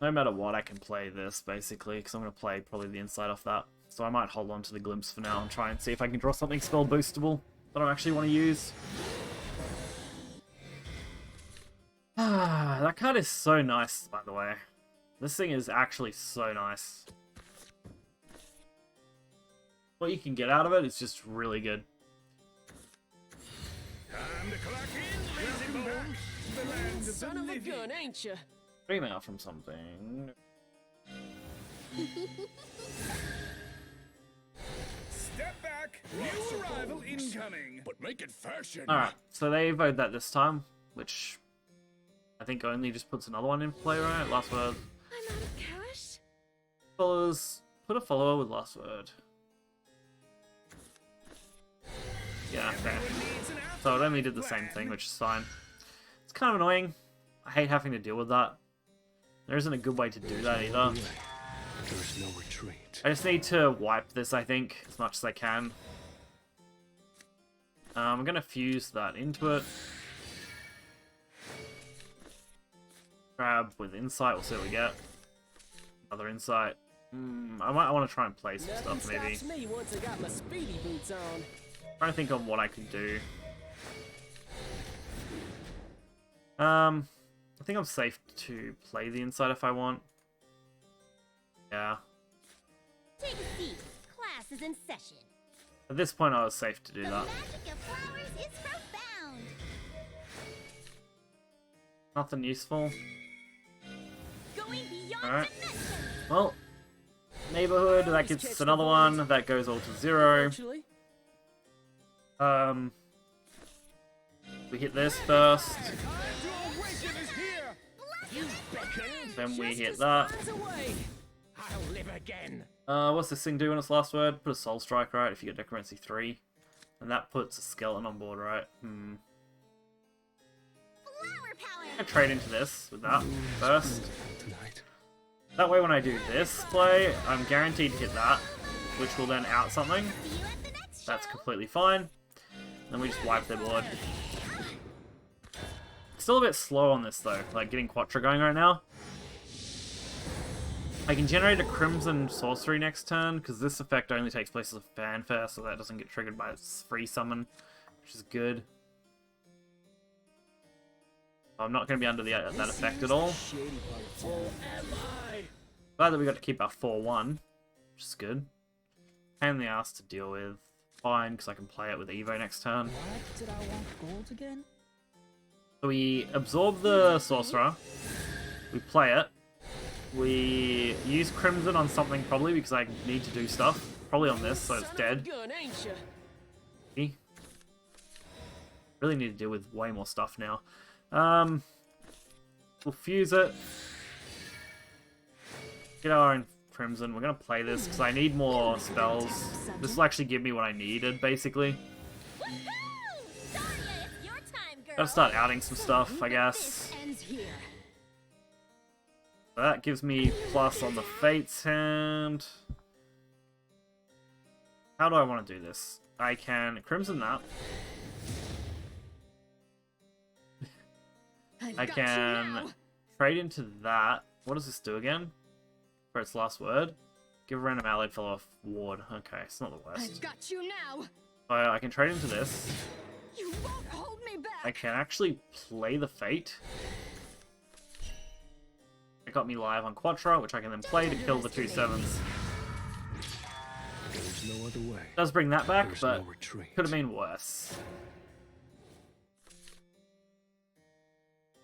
No matter what, I can play this, basically, because I'm going to play probably the inside off that. So I might hold on to the glimpse for now and try and see if I can draw something spell boostable that I actually want to use. Ah, that card is so nice, by the way. This thing is actually so nice. What you can get out of it is just really good. Time to clock in, lazy bones. The land of Son of a gun, ain't you? Dream out from something. Step back. New arrival incoming. But make it fashion. Alright, so they voted that this time, which I think only just puts another one in play, right? Last word. I'm out of cash. Followers. Put a follower with last word. Yeah, okay. So it only did the same thing, which is fine. It's kind of annoying. I hate having to deal with that. There isn't a good way to do that either. There is no retreat. I just need to wipe this, I think, as much as I can. I'm going to fuse that into it. Grab with insight, we'll see what we get. Another insight. I want to try and play some stuff, maybe. Me once I got my speedy boots on. Trying to think of what I could do. I think I'm safe to play the inside if I want. Yeah. Take a seat. Class is in session. At this point, I was safe to do The that. magic of flowers is profound. Nothing useful. Going beyond Alright. dimensions. Well, neighborhood, that gets another one. That goes all to 0. Actually, We hit this first. Time to awaken is here. you beckon. Then we Just hit as that. miles away. I'll live again. What's this thing do on its last word? Put a soul strike, right? If you get Necromancy 3. And that puts a skeleton on board, right? Flower power. I trade into this with that first. Tonight. That way when I do this play, I'm guaranteed to hit that, which will then out something. See you at the next That's show. completely fine. Then we just wipe their board. Still a bit slow on this though, like getting Quattro going right now. I can generate a Crimson Sorcery next turn, because this effect only takes place as a fanfare, so that doesn't get triggered by its free summon, which is good. I'm not going to be under that effect at all. Glad that we got to keep our 4-1, which is good. Pain in the ass to deal with. Fine, because I can play it with Evo next turn. What did I want gold again? So we absorb the Sorcerer, we play it, we use Crimson on something probably because I need to do stuff. Probably on this, so it's dead. Gun, ain't ya? Really need to deal with way more stuff now. We'll fuse it. Get our own Crimson. We're going to play this because I need more spells. This will actually give me what I needed, basically. Woohoo! Daria, it's your time, girl. Gotta start outing some stuff, I guess. Ends here. So that gives me plus on the Fates hand. How do I want to do this? I can Crimson that. I can trade into that. What does this do again? For its last word? Give a random allied fellow a ward. Okay, it's not the worst. I've got you now. So I can trade into this. You won't hold me back. I can actually play the Fate. It got me live on Quattro, which I can then play to kill the 2 7s. There's no other way. Does bring that back, There's but no retreat. could have been worse.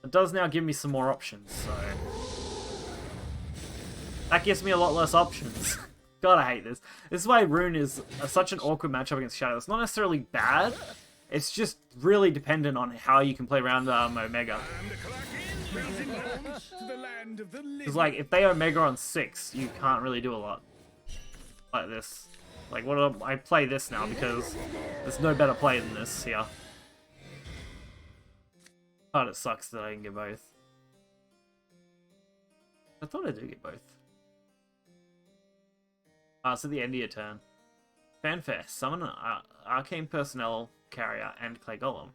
It does now give me some more options, so... That gives me a lot less options. God, I hate this. This is why Rune is such an awkward matchup against Shadow. It's not necessarily bad, it's just really dependent on how you can play around Omega. Because, like, if they Omega on 6, you can't really do a lot. Like this. Like, I play this now because there's no better play than this here. God, it sucks that I can get both. I thought I did get both. It's at the end of your turn. Fanfare. Summon an Arcane Personnel Carrier and Clay Golem.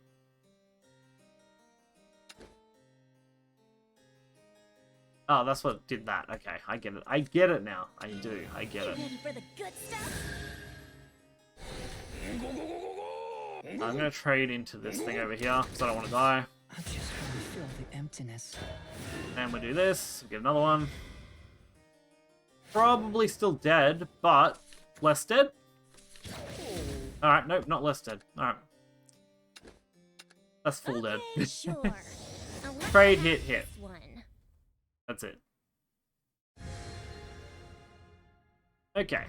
Oh, that's what did that. Okay, I get it. I get it now. I do. I get it. Ready for the good stuff? I'm going to trade into this thing over here because I don't want to die. I just want to feel the emptiness. And we do this. We get another one. Probably still dead, but less dead. Alright, nope, not less dead. Alright. That's full dead. Okay, sure. Trade, hit. This one. That's it. Okay.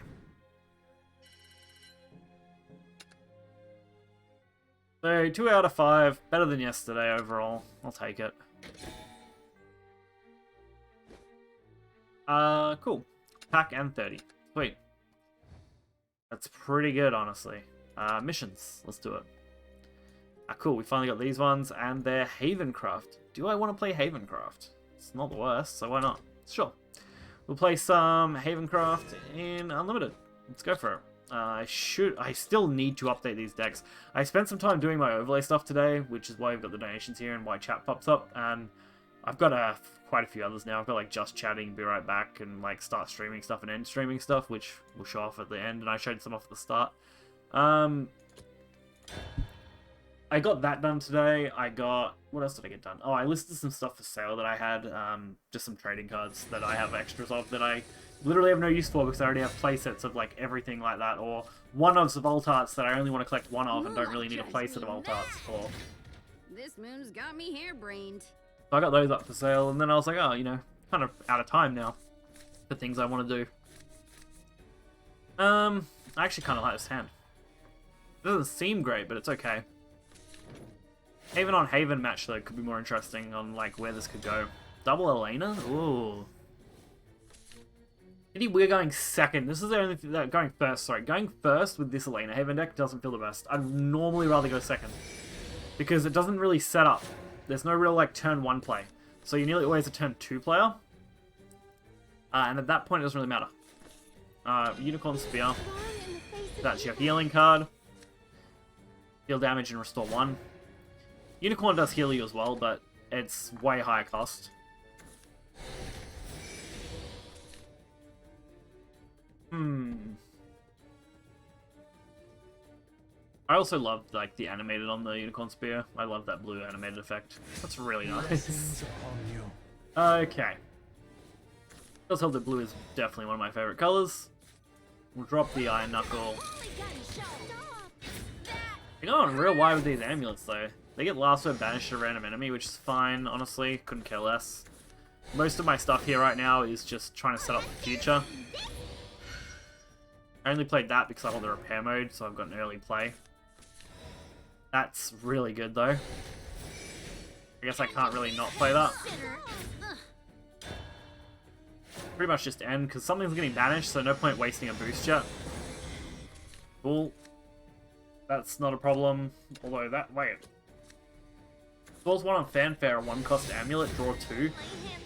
So, 2 out of 5. Better than yesterday overall. I'll take it. Cool. Pack and 30. Sweet. That's pretty good, honestly. Missions. Let's do it. Cool. We finally got these ones, and they're havencraft. Do I want to play havencraft? It's not the worst, so why not? Sure. We'll play some havencraft in Unlimited. Let's go for it. I still need to update these decks. I spent some time doing my overlay stuff today, which is why we've got the donations here and why chat pops up, and I've got quite a few others now. I've got like Just Chatting, Be Right Back, and like Start Streaming Stuff and End Streaming Stuff, which we'll show off at the end, and I showed some off at the start. I got that done today. What else did I get done? Oh, I listed some stuff for sale that I had, just some trading cards that I have extras of that I literally have no use for because I already have playsets of like everything like that, or one-ofs of alt arts that I only want to collect one of and don't really need a playset of alt arts for. This moon's got me harebrained. So I got those up for sale, and then I was like, oh, you know, kind of out of time now for things I want to do. I actually kind of like this hand. It doesn't seem great, but it's okay. Even on Haven match, though, could be more interesting on like where this could go. Double Elena? Ooh. We're going second. This is the only thing that going first. Sorry, going first with this Elena Haven deck doesn't feel the best. I'd normally rather go second because it doesn't really set up. There's no real like turn 1 play, so you're nearly always a turn 2 player. And at that point, it doesn't really matter. Unicorn Spear. Thorn in the face of That's your evil. healing card. Heal damage and restore 1. Unicorn does heal you as well, but it's way higher cost. I also love like the animated on the Unicorn Spear. I love that blue animated effect. That's really nice. Blessings upon you. Okay. Let's hope that blue is definitely one of my favorite colors. We'll drop the Iron Knuckle. Only gun show. Stop. That. You're going real wide with these amulets though. They get last word banished to a random enemy, which is fine, honestly. Couldn't care less. Most of my stuff here right now is just trying to set up the future. I only played that because I want the repair mode, so I've got an early play. That's really good though. I guess I can't really not play that. Consider. Ugh. Pretty much just end, because something's getting banished, so no point wasting a boost yet. Cool. That's not a problem. Although that, wait. Draws 1 on Fanfare, a 1-cost amulet, draw 2. My hands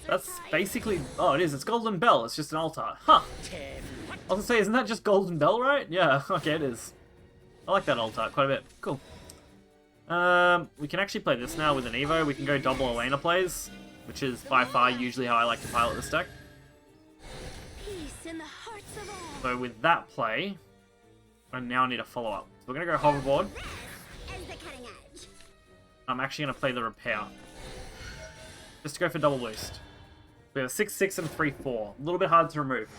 are That's tied. basically, oh it is, it's Golden Bell, it's just an altar. Huh! I was gonna say, isn't that just Golden Bell, right? Yeah, okay it is. I like that altar quite a bit. Cool. We can actually play this now with an Evo. We can go double Elena plays, which is by far usually how I like to pilot this deck. Peace in the hearts of all. So with that play, I now need a follow-up. So we're gonna go hoverboard. As the cutting edge. I'm actually gonna play the repair. Just to go for double boost. We have a 6-6 and 3-4. A little bit hard to remove.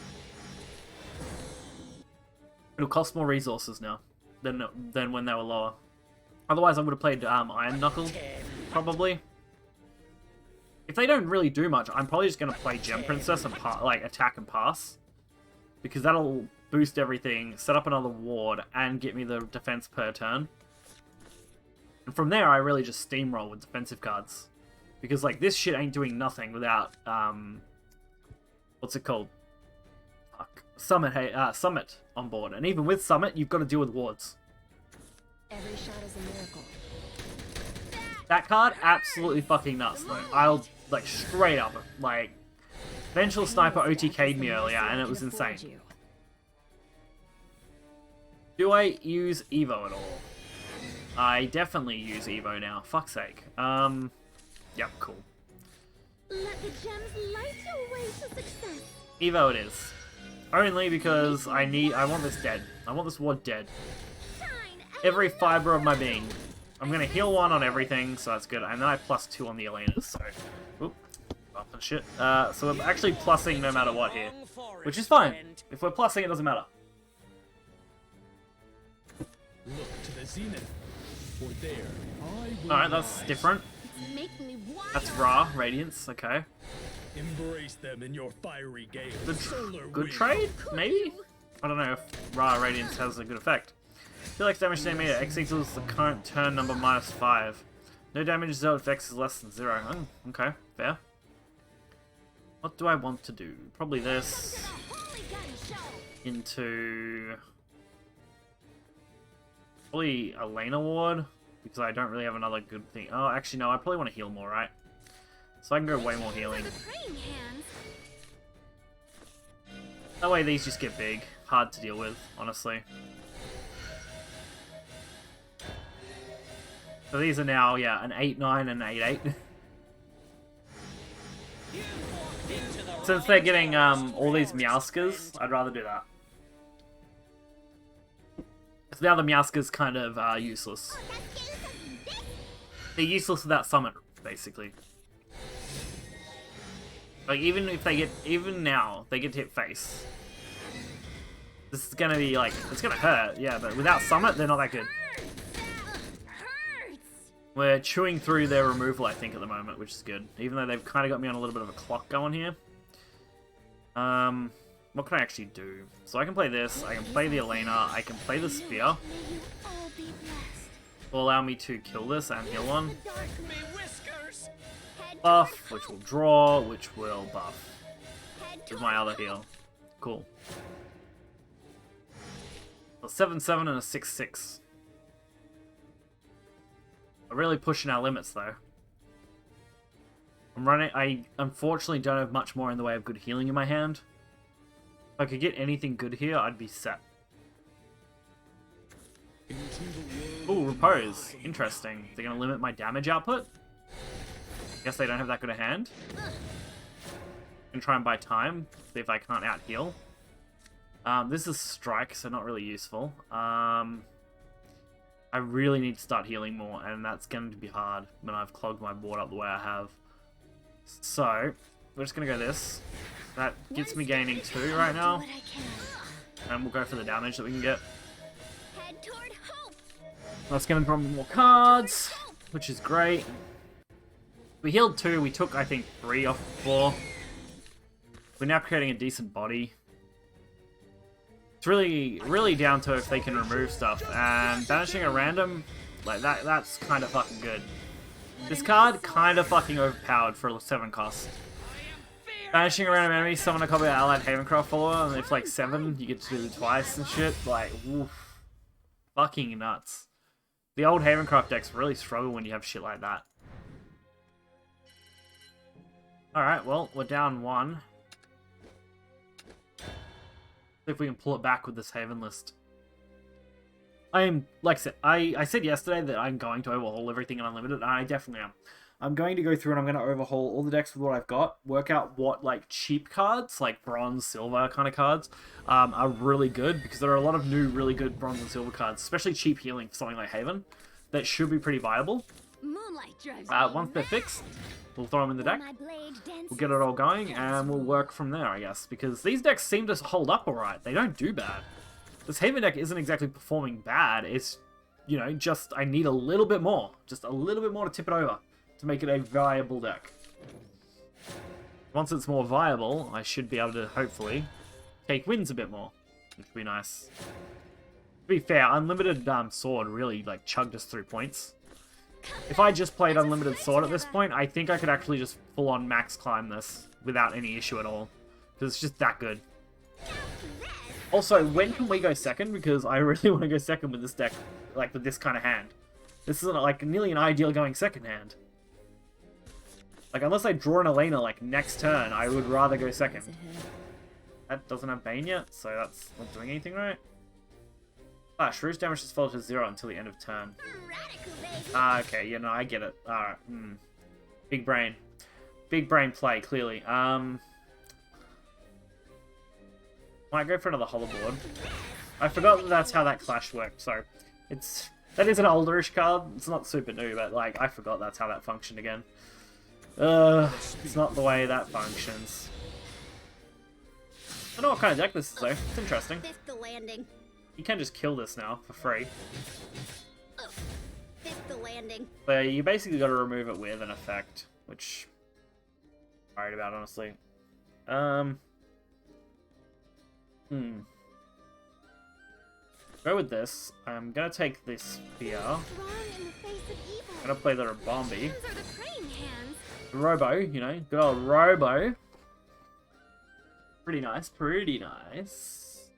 It'll cost more resources now than when they were lower. Otherwise, I would have played Iron Knuckle, probably. If they don't really do much, I'm probably just going to play Gem Princess and like attack and pass. Because that'll boost everything, set up another ward, and get me the defense per turn. And from there, I really just steamroll with defensive cards. Because, like, this shit ain't doing nothing without, what's it called? Fuck. Summit on board. And even with Summit, you've got to deal with wards. Every shot is a miracle. That card, absolutely fucking nuts, though. I'll, like, straight up, like, Vengeful Sniper OTK'd me earlier, and it was insane. Do I use Evo at all? I definitely use Evo now. Fuck's sake. Yep, cool. Let the gems light your way to success. Evo it is. Only because I want this dead. I want this ward dead. Shine Every fiber of my being. I'm gonna heal 1 on everything, so that's good. And then I plus 2 on the Elenas, so... Oop. Up and shit. So we're actually plussing no matter what here. Which is fine. If we're plussing, it doesn't matter. Look to the zenith. For there, I will Alright, that's rise. different. It's making me wild. That's Ra, Radiance, okay. Embrace them in your fiery gale. Good, Solar good wind. trade, maybe? I don't know if Ra Radiance has a good effect. Deal damage to enemy at X equals the current turn number -5. No damage, zero effects is less than 0. Oh, okay, fair. What do I want to do? Probably this Holy gun show. into... Probably Elena Ward, because I don't really have another good thing. Oh, actually no, I probably want to heal more, right? So I can go way more healing. For the praying hands. That way these just get big. Hard to deal with, honestly. So these are now, yeah, an 8-9 and an 8-8. Since they're getting all these Meowskers, I'd rather do that. So now the Meowskers kind of are useless. They're useless without Summit, basically. Like, even if they get, even now, they get to hit face. This is gonna be, like, it's gonna hurt, yeah, but without Summit, they're not that good. Hurts. We're chewing through their removal, I think, at the moment, which is good. Even though they've kind of got me on a little bit of a clock going here. What can I actually do? So I can play this, I can play the Elena, I can play the Spear. May you all be blessed. Will allow me to kill this and heal one. The dark Me whiskers. head Buff, which will draw, which will buff. head With my other heal. Cool. A 7-7 and a 6-6. We're really pushing our limits though. I unfortunately don't have much more in the way of good healing in my hand. I could get anything good here, I'd be set. Ooh, repose. Interesting. They're gonna limit my damage output? Guess they don't have that good a hand. Can try and buy time, see if I can't out-heal. This is strike, so not really useful. I really need to start healing more, and that's going to be hard when I've clogged my board up the way I have. So, we're just going to go this. That gets me gaining 2 right now. And we'll go for the damage that we can get. That's going to draw me more cards, which is great. We healed 2, we took, I think, 3 off the floor. We're now creating a decent body. It's really down to if they can remove stuff, and banishing a random, like that's kind of fucking good. This card, kind of fucking overpowered for a 7 cost. Banishing a random enemy, summon a copy of allied havencraft follower, and if like 7, you get to do it twice and shit, like, woof. Fucking nuts. The old havencraft decks really struggle when you have shit like that. Alright, well, we're down 1. See if we can pull it back with this Haven list. I am, like I said, I said yesterday that I'm going to overhaul everything in Unlimited, and I definitely am. I'm going to go through and I'm going to overhaul all the decks with what I've got, work out what, like, cheap cards, like bronze, silver kind of cards, are really good, because there are a lot of new, really good bronze and silver cards, especially cheap healing for something like Haven, that should be pretty viable. Once they're fixed, we'll throw them in the deck, we'll get it all going, and we'll work from there, I guess. Because these decks seem to hold up alright. They don't do bad. This Haven deck isn't exactly performing bad. It's, you know, just I need a little bit more. Just a little bit more to tip it over to make it a viable deck. Once it's more viable, I should be able to, hopefully, take wins a bit more. Which would be nice. To be fair, Unlimited Sword really, like, chugged us through points. If I just played Unlimited Sword at this point, I think I could actually just full-on max climb this without any issue at all. Because it's just that good. Also, when can we go second? Because I really want to go second with this deck, like with this kind of hand. This isn't like nearly an ideal going second hand. Like, unless I draw an Elena like next turn, I would rather go second. That doesn't have Bane yet, so that's not doing anything right. Ah, Shrew's damage has fallen to 0 until the end of turn. Ah, okay, you know, I get it. Alright, Big brain. Big brain play, clearly. Might go for another hollow board. I forgot that that's how that clash worked, so that is an olderish card. It's not super new, but like I forgot that's how that functioned again. It's not the way that functions. I don't know what kind of deck this is though. It's interesting. You can just kill this now for free. But you basically got to remove it with an effect, which I'm worried about honestly. Go with this. I'm gonna take this spear. I'm gonna play the Bombi. Robo, you know, good old Robo. Pretty nice, pretty nice.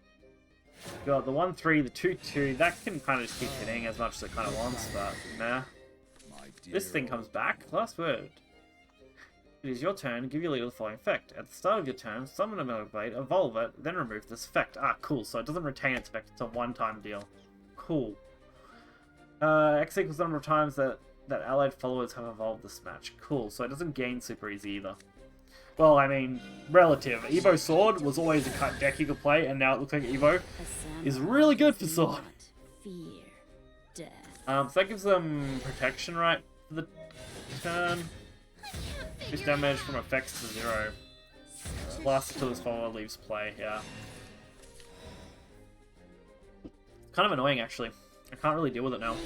Got the 1-3, the 2-2. That can kind of just keep hitting as much as it kind of wants, but nah. This thing comes back. Last word. It is your turn. Give your leader the following effect. At the start of your turn, summon a Metal Blade, evolve it, then remove this effect. Ah, cool. So it doesn't retain its effect. It's a one-time deal. Cool. X equals the number of times that allied followers have evolved this match. Cool. So it doesn't gain super easy either. Well, I mean, relative. Evo Sword was always a cut deck you could play, and now it looks like Evo is really good for Sword. So that gives them protection, right, for the turn. Increase damage from effects to 0. Blast until this follower leaves play, yeah. Kind of annoying, actually. I can't really deal with it now.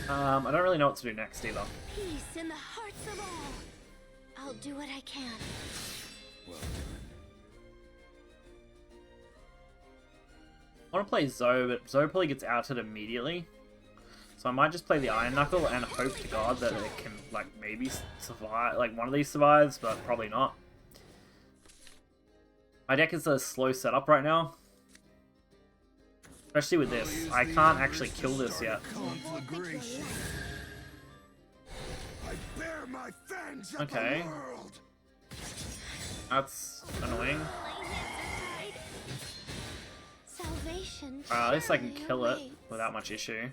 I don't really know what to do next either. Peace in the hearts of all. I'll do what I can. Well I want to play Zoe, but Zoe probably gets outed immediately. So I might just play the Iron Knuckle and hope to God that it can, like, maybe survive, like, one of these survives, but probably not. My deck is a slow setup right now. Especially with this. I can't actually kill this yet. conflagration. I bear Bare my fangs at Okay. the world. That's annoying. My hands are tied. Salvation. At least I can surely kill it awaits. without much issue.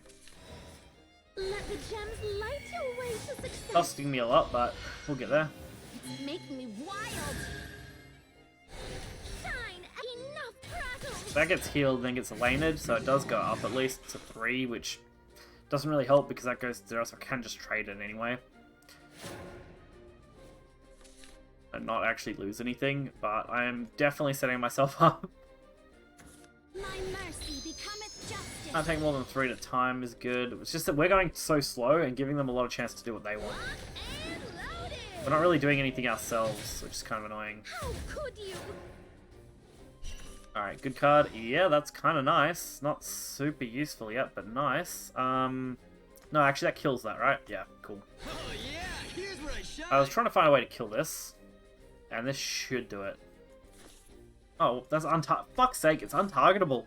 Let the gems light your way to success. Costing me a lot, but we'll get there. Make me wild. Shine. Enough prattle. That gets healed, then gets laned, so it does go up at least to 3, which doesn't really help because that goes to 0, so I can just trade it anyway. And not actually lose anything, but I am definitely setting myself up. My mercy becometh justice. Can't take more than 3 at a time is good. It's just that we're going so slow and giving them a lot of chance to do what they want. Locked and loaded. We're not really doing anything ourselves, which is kind of annoying. How could you? Alright, good card. Yeah, that's kind of nice. Not super useful yet, but nice. No, actually that kills that, right? Yeah, cool. Oh yeah, here's where I shine. I was trying to find a way to kill this, and this should do it. Oh, that's fuck's sake, it's untargetable.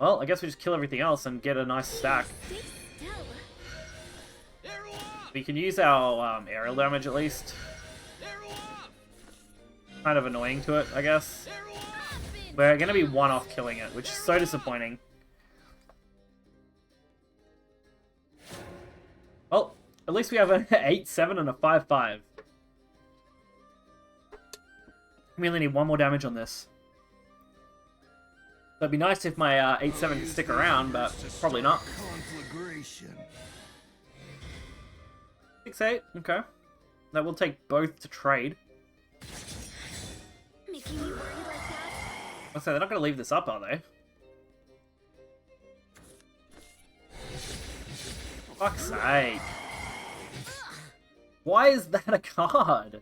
Well, I guess we just kill everything else and get a nice stack. Stay still. Arrow off! We can use our aerial damage at least. Arrow off! Kind of annoying to it, I guess. Arrow off! We're going to be one off killing it, which is so disappointing. Well, at least we have an 8-7 and a 5-5. We only need one more damage on this. It'd be nice if my 8-7 could stick around, but probably not. Conflagration. 6-8, okay. That will take both to trade. Making me worry like that? I'll say they're not going to leave this up, are they? Fuck's sake. Why is that a card?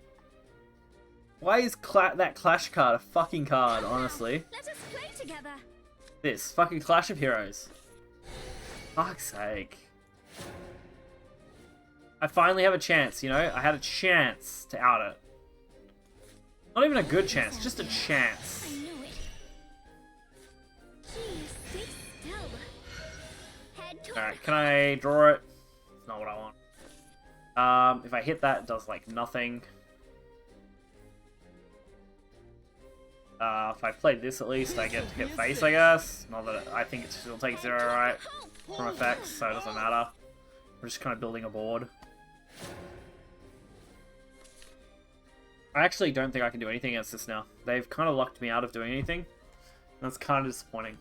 Why is that Clash card a fucking card, honestly? Let us play together. This fucking Clash of Heroes. Fuck's sake. I finally have a chance, you know? I had a chance to out it. Not even a good chance, just a chance. I know it. Jeez, stay still. Head toward. Alright, can I draw it? It's not what I want. If I hit that, it does like nothing. If I played this at least, I get to hit face, I guess. Not that I think it still takes 0, right? From effects, so it doesn't matter. We're just kind of building a board. I actually don't think I can do anything against this now. They've kind of locked me out of doing anything. That's kind of disappointing.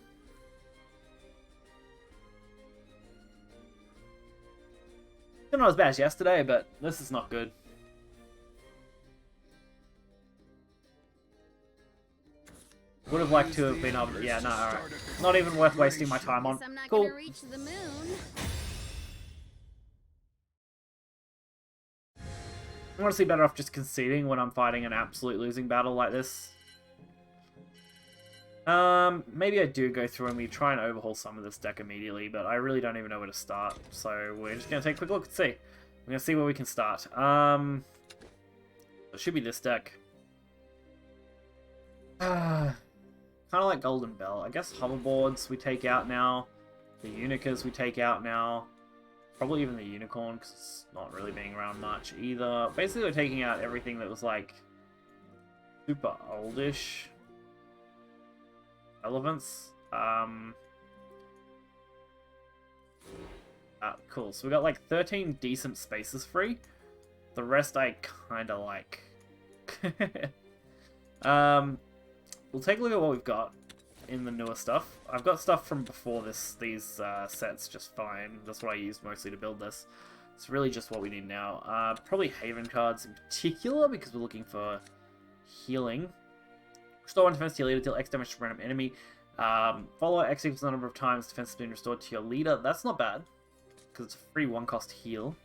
Still not as bad as yesterday, but this is not good. Would have liked to have been able to... Yeah, no, alright. Not even worth wasting my time on. Guess I'm not Cool. gonna reach the moon. I'm honestly better off just conceding when I'm fighting an absolute losing battle like this. Maybe I do go through and we try and overhaul some of this deck immediately, but I really don't even know where to start. So we're just going to take a quick look and see. We're going to see where we can start. It should be this deck. Kind of like Golden Bell. I guess hoverboards we take out now. The Unicas we take out now. Probably even the Unicorn, because it's not really being around much either. Basically, we're taking out everything that was, like, super oldish relevance. Cool. So we got, like, 13 decent spaces free. The rest I kind of like. We'll take a look at what we've got in the newer stuff. I've got stuff from before these sets just fine. That's what I used mostly to build this. It's really just what we need now. Probably Haven cards in particular, because we're looking for healing. Restore 1 defense to your leader, deal X damage to a random enemy. Follow X equals the number of times defense has been restored to your leader. That's not bad, because it's a free 1-cost heal.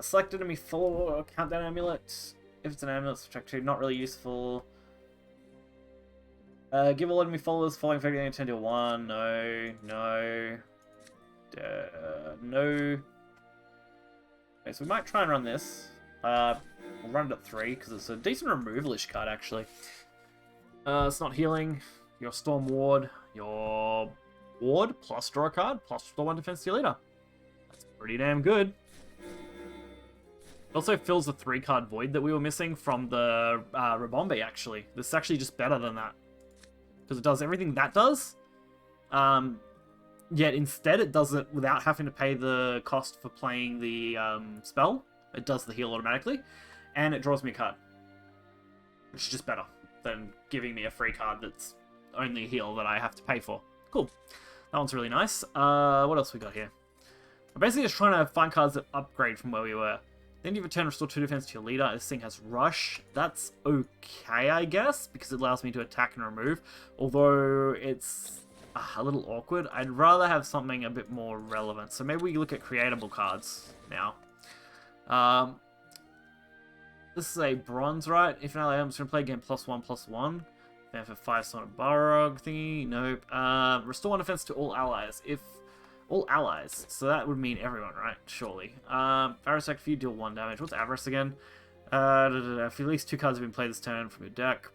Select enemy for countdown amulet. If it's an amulet, subtract 2. Not really useful. Give all enemy followers following effect any 10 to 1. No. No. No. Okay, so we might try and run this. We'll run it at 3, because it's a decent removal-ish card, actually. It's not healing. Your Storm Ward. Your Ward, plus draw a card, plus restore 1 defense to your leader. That's Pretty damn good. It also fills the 3-card void that we were missing from the Rabombe, actually. This is actually just better than that. Because it does everything that does. Yet instead it does it without having to pay the cost for playing the spell. It does the heal automatically. And it draws me a card. Which is just better than giving me a free card that's only a heal that I have to pay for. Cool. That one's really nice. What else we got here? I'm basically just trying to find cards that upgrade from where we were. Then you return, restore 2 defense to your leader. This thing has rush. That's okay, I guess, because it allows me to attack and remove. Although it's a little awkward. I'd rather have something a bit more relevant. So maybe we look at creatable cards now. This is a bronze, right? If an ally I'm just going to play again, +1/+1. Then for 5 Son of Barog thingy. Nope. Restore 1 defense to all allies. If all allies. So that would mean everyone, right? Surely. Avarice if you deal 1 damage. What's Avarice again? If at least 2 cards have been played this turn from your deck.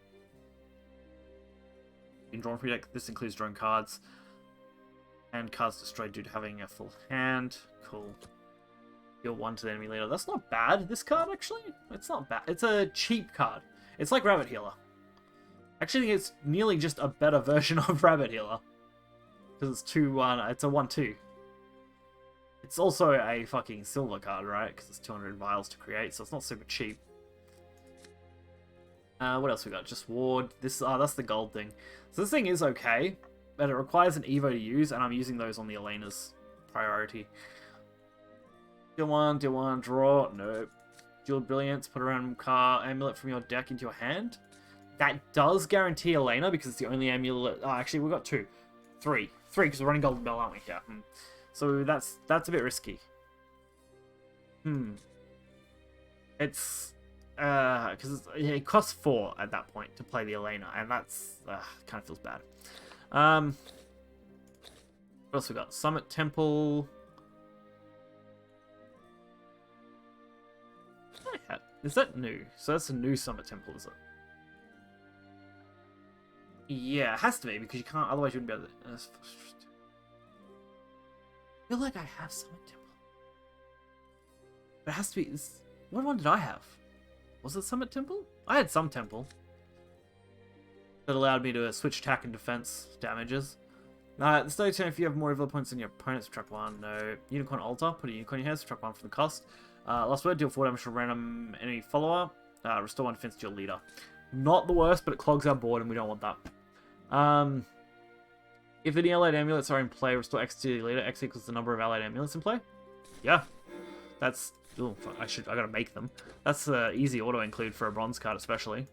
Been drawn from your deck. This includes drawing cards. And cards destroyed due to having a full hand. Cool. Deal 1 to the enemy leader. That's not bad, this card, actually. It's not bad. It's a cheap card. It's like Rabbit Healer. Actually, it's nearly just a better version of Rabbit Healer. Because it's 2-1. It's a 1-2. It's also a fucking silver card, right? Because it's 200 vials to create, so it's not super cheap. What else we got? Just Ward. This, that's the gold thing. So this thing is okay, but it requires an Evo to use, and I'm using those on the Elena's priority. Deal 1, draw. Nope. Dual Brilliance, put a random amulet from your deck into your hand. That does guarantee Elena, because it's the only amulet... Oh, actually, we've got 2. 3, because we're running Golden Bell, aren't we? Yeah. So that's a bit risky. It's because it costs 4 at that point to play the Elena, and that's kind of feels bad. What else we got? Summit Temple. Is that new? So that's a new Summit Temple, is it? Yeah, it has to be, because you can't, otherwise you wouldn't be able to... I feel like I have Summit Temple. But it has to be... What one did I have? Was it Summit Temple? I had some Temple. That allowed me to switch attack and defense damages. The study turn, if you have more evil points than your opponent, subtract 1. No. Unicorn Altar, put a unicorn in your hand, subtract 1 from the cost. Last word, deal 4 damage to a random enemy follower. Restore 1 defense to your leader. Not the worst, but it clogs our board and we don't want that. If any allied amulets are in play, restore X to your leader. X equals the number of allied amulets in play. Yeah. That's... Ooh, I gotta make them. That's easy auto-include for a bronze card, especially.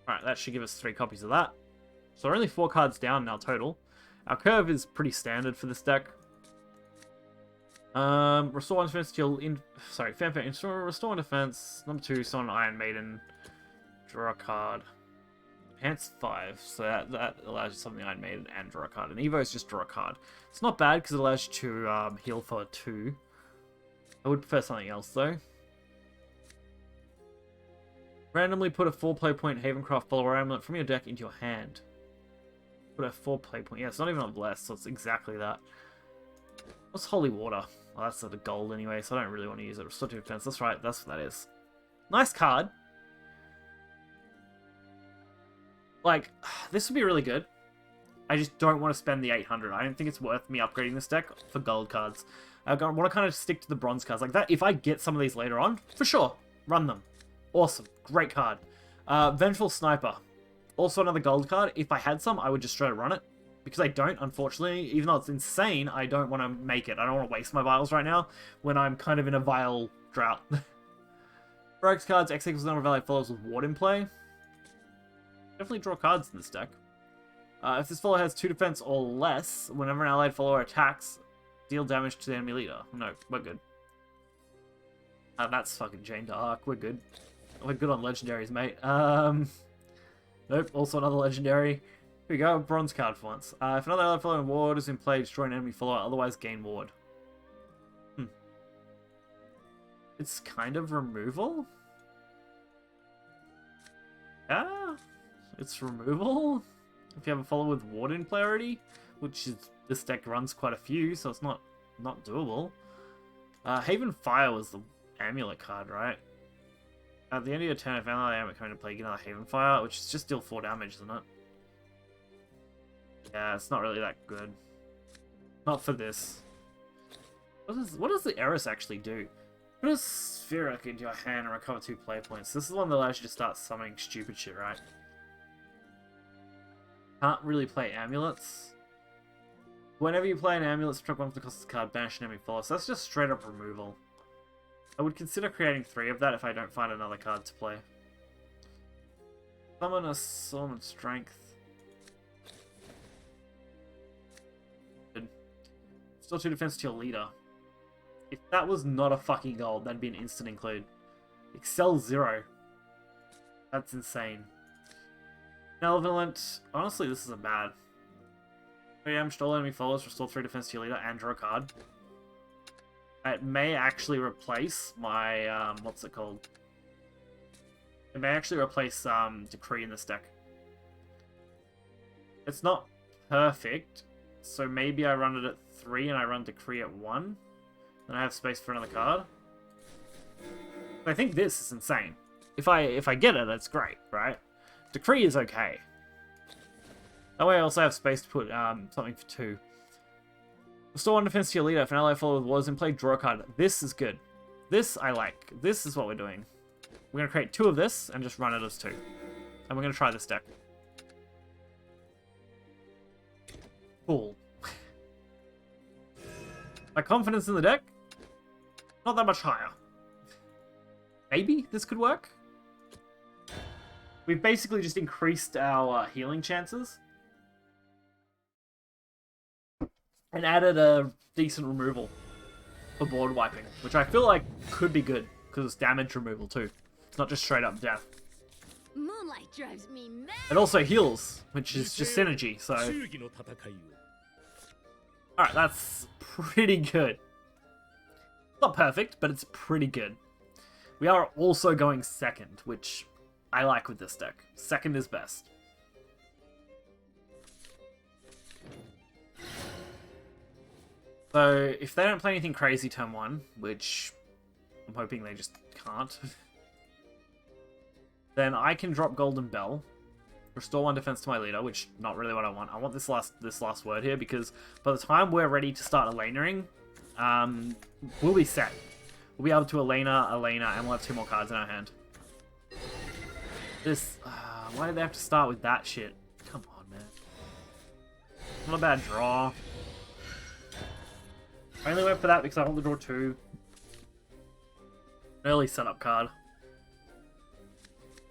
Alright, that should give us 3 copies of that. So we're only 4 cards down now total. Our curve is pretty standard for this deck. Restore 1 defense to your... Fanfare. Restore 1 defense. Number 2, Summon Iron Maiden. Draw a card. Enhance 5, so that allows you something Iron Maiden and draw a card. And Evo is just draw a card. It's not bad because it allows you to heal for 2. I would prefer something else though. Randomly put a 4 play point havencraft follower amulet from your deck into your hand. Put a 4 play point. Yeah, it's not even on less, so it's exactly that. What's Holy Water? Well, that's sort of gold anyway, so I don't really want to use it. Restore 2 defense. That's right, that's what that is. Nice card. Like, this would be really good. I just don't want to spend the 800. I don't think it's worth me upgrading this deck for gold cards. I want to kind of stick to the bronze cards. Like that, if I get some of these later on, for sure, run them. Awesome. Great card. Vengeful Sniper. Also another gold card. If I had some, I would just straight up run it. Because I don't, unfortunately. Even though it's insane, I don't want to make it. I don't want to waste my vials right now when I'm kind of in a vial drought. Rogues cards, X equals the number of allied followers with Ward in play. Definitely draw cards in this deck. If this follower has 2 defense or less, whenever an allied follower attacks, deal damage to the enemy leader. No, we're good. That's fucking Jane Dark. We're good. We're good on legendaries, mate. Nope, also another legendary. Here we go, bronze card for once. If another allied follower in ward is in play, destroy an enemy follower, otherwise gain ward. It's kind of removal? Yeah? It's removal? If you have a follower with ward in play already? which is this deck runs quite a few, so it's not doable. Haven Fire was the amulet card, right? At the end of your turn, if another amulet coming to play, you get another Haven Fire, which is just deal 4 damage, isn't it? Yeah, it's not really that good. Not for this. What does the Eris actually do? Put a Spheric into your hand and recover 2 play points. This is the one that allows you to start summoning stupid shit, right? Can't really play amulets. Whenever you play an amulet, subtract 1 from the cost of the card, banish an enemy follow. So that's just straight up removal. I would consider creating 3 of that if I don't find another card to play. Summon a Summon Strength. Good. Still 2 defense to your leader. If that was not a fucking gold, that'd be an instant include. Excel 0. That's insane. Malevolent. Honestly, this isn't bad. 3 damage to all enemy followers, restore 3 defense to your leader, and draw a card. It may actually replace my, what's it called? It may actually replace, Decree in this deck. It's not perfect, so maybe I run it at 3 and I run Decree at 1. Then I have space for another card. But I think this is insane. If I get it, that's great, right? Decree is okay. That way I also have space to put, something for 2. Restore 1 defense to your leader. If an ally follow with wars in play, draw a card. This is good. This I like. This is what we're doing. We're going to create 2 of this and just run it as 2. And we're going to try this deck. Cool. My confidence in the deck? Not that much higher. Maybe this could work? We've basically just increased our healing chances. And added a decent removal for board wiping, which I feel like could be good, because it's damage removal too. It's not just straight up death. Moonlight drives me mad. It also heals, which is just synergy, so... Alright, that's pretty good. Not perfect, but it's pretty good. We are also going second, which I like with this deck. Second is best. So, if they don't play anything crazy turn 1, which I'm hoping they just can't, then I can drop Golden Bell, restore 1 defense to my leader, which not really what I want. I want this last word here, because by the time we're ready to start Elanering, we'll be set. We'll be able to Elena, and we'll have 2 more cards in our hand. This, why did they have to start with that shit? Come on, man. Not a bad draw. I only went for that because I want to draw 2. Early setup card.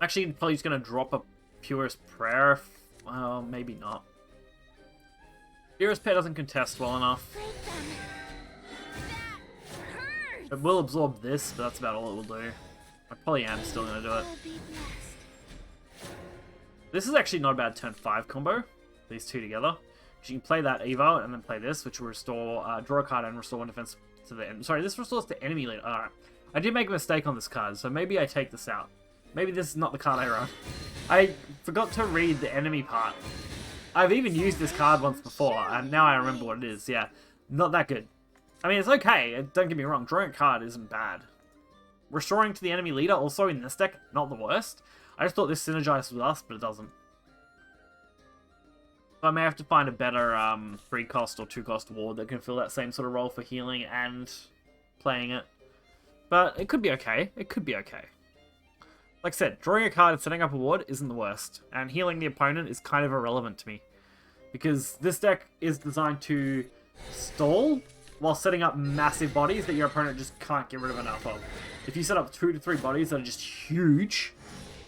Actually, probably just going to drop a Purest Prayer. Well, maybe not. Purest Prayer doesn't contest well enough. It will absorb this, but that's about all it will do. I probably am still going to do it. This is actually not a bad turn 5 combo. These 2 together. You can play that Evo and then play this, which will restore, draw a card and restore 1 defense to the end. Sorry, this restores to enemy leader. Alright. I did make a mistake on this card, so maybe I take this out. Maybe this is not the card I run. I forgot to read the enemy part. I've even used this card once before, and now I remember what it is. Yeah, not that good. I mean, it's okay. Don't get me wrong. Drawing a card isn't bad. Restoring to the enemy leader, also in this deck, not the worst. I just thought this synergized with us, but it doesn't. So I may have to find a better 3-cost or 2-cost ward that can fill that same sort of role for healing and playing it. But it could be okay. It could be okay. Like I said, drawing a card and setting up a ward isn't the worst. And healing the opponent is kind of irrelevant to me. Because this deck is designed to stall while setting up massive bodies that your opponent just can't get rid of enough of. If you set up 2 to 3 bodies that are just huge,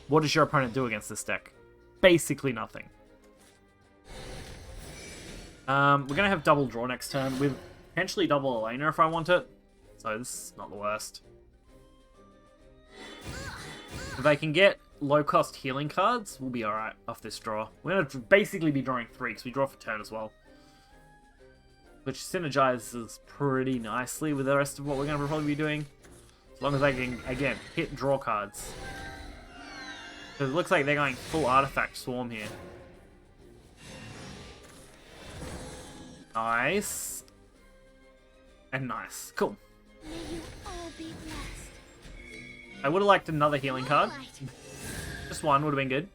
what does your opponent do against this deck? Basically nothing. We're going to have double draw next turn with potentially double Elena if I want it. So this is not the worst. If I can get low-cost healing cards, we'll be alright off this draw. We're going to basically be drawing 3 because we draw for turn as well. Which synergizes pretty nicely with the rest of what we're going to probably be doing. As long as I can, again, hit draw cards. Because it looks like they're going full Artifact Swarm here. Nice. And nice. Cool. May you all be blessed. I would have liked another healing card. Light, Just one would have been good.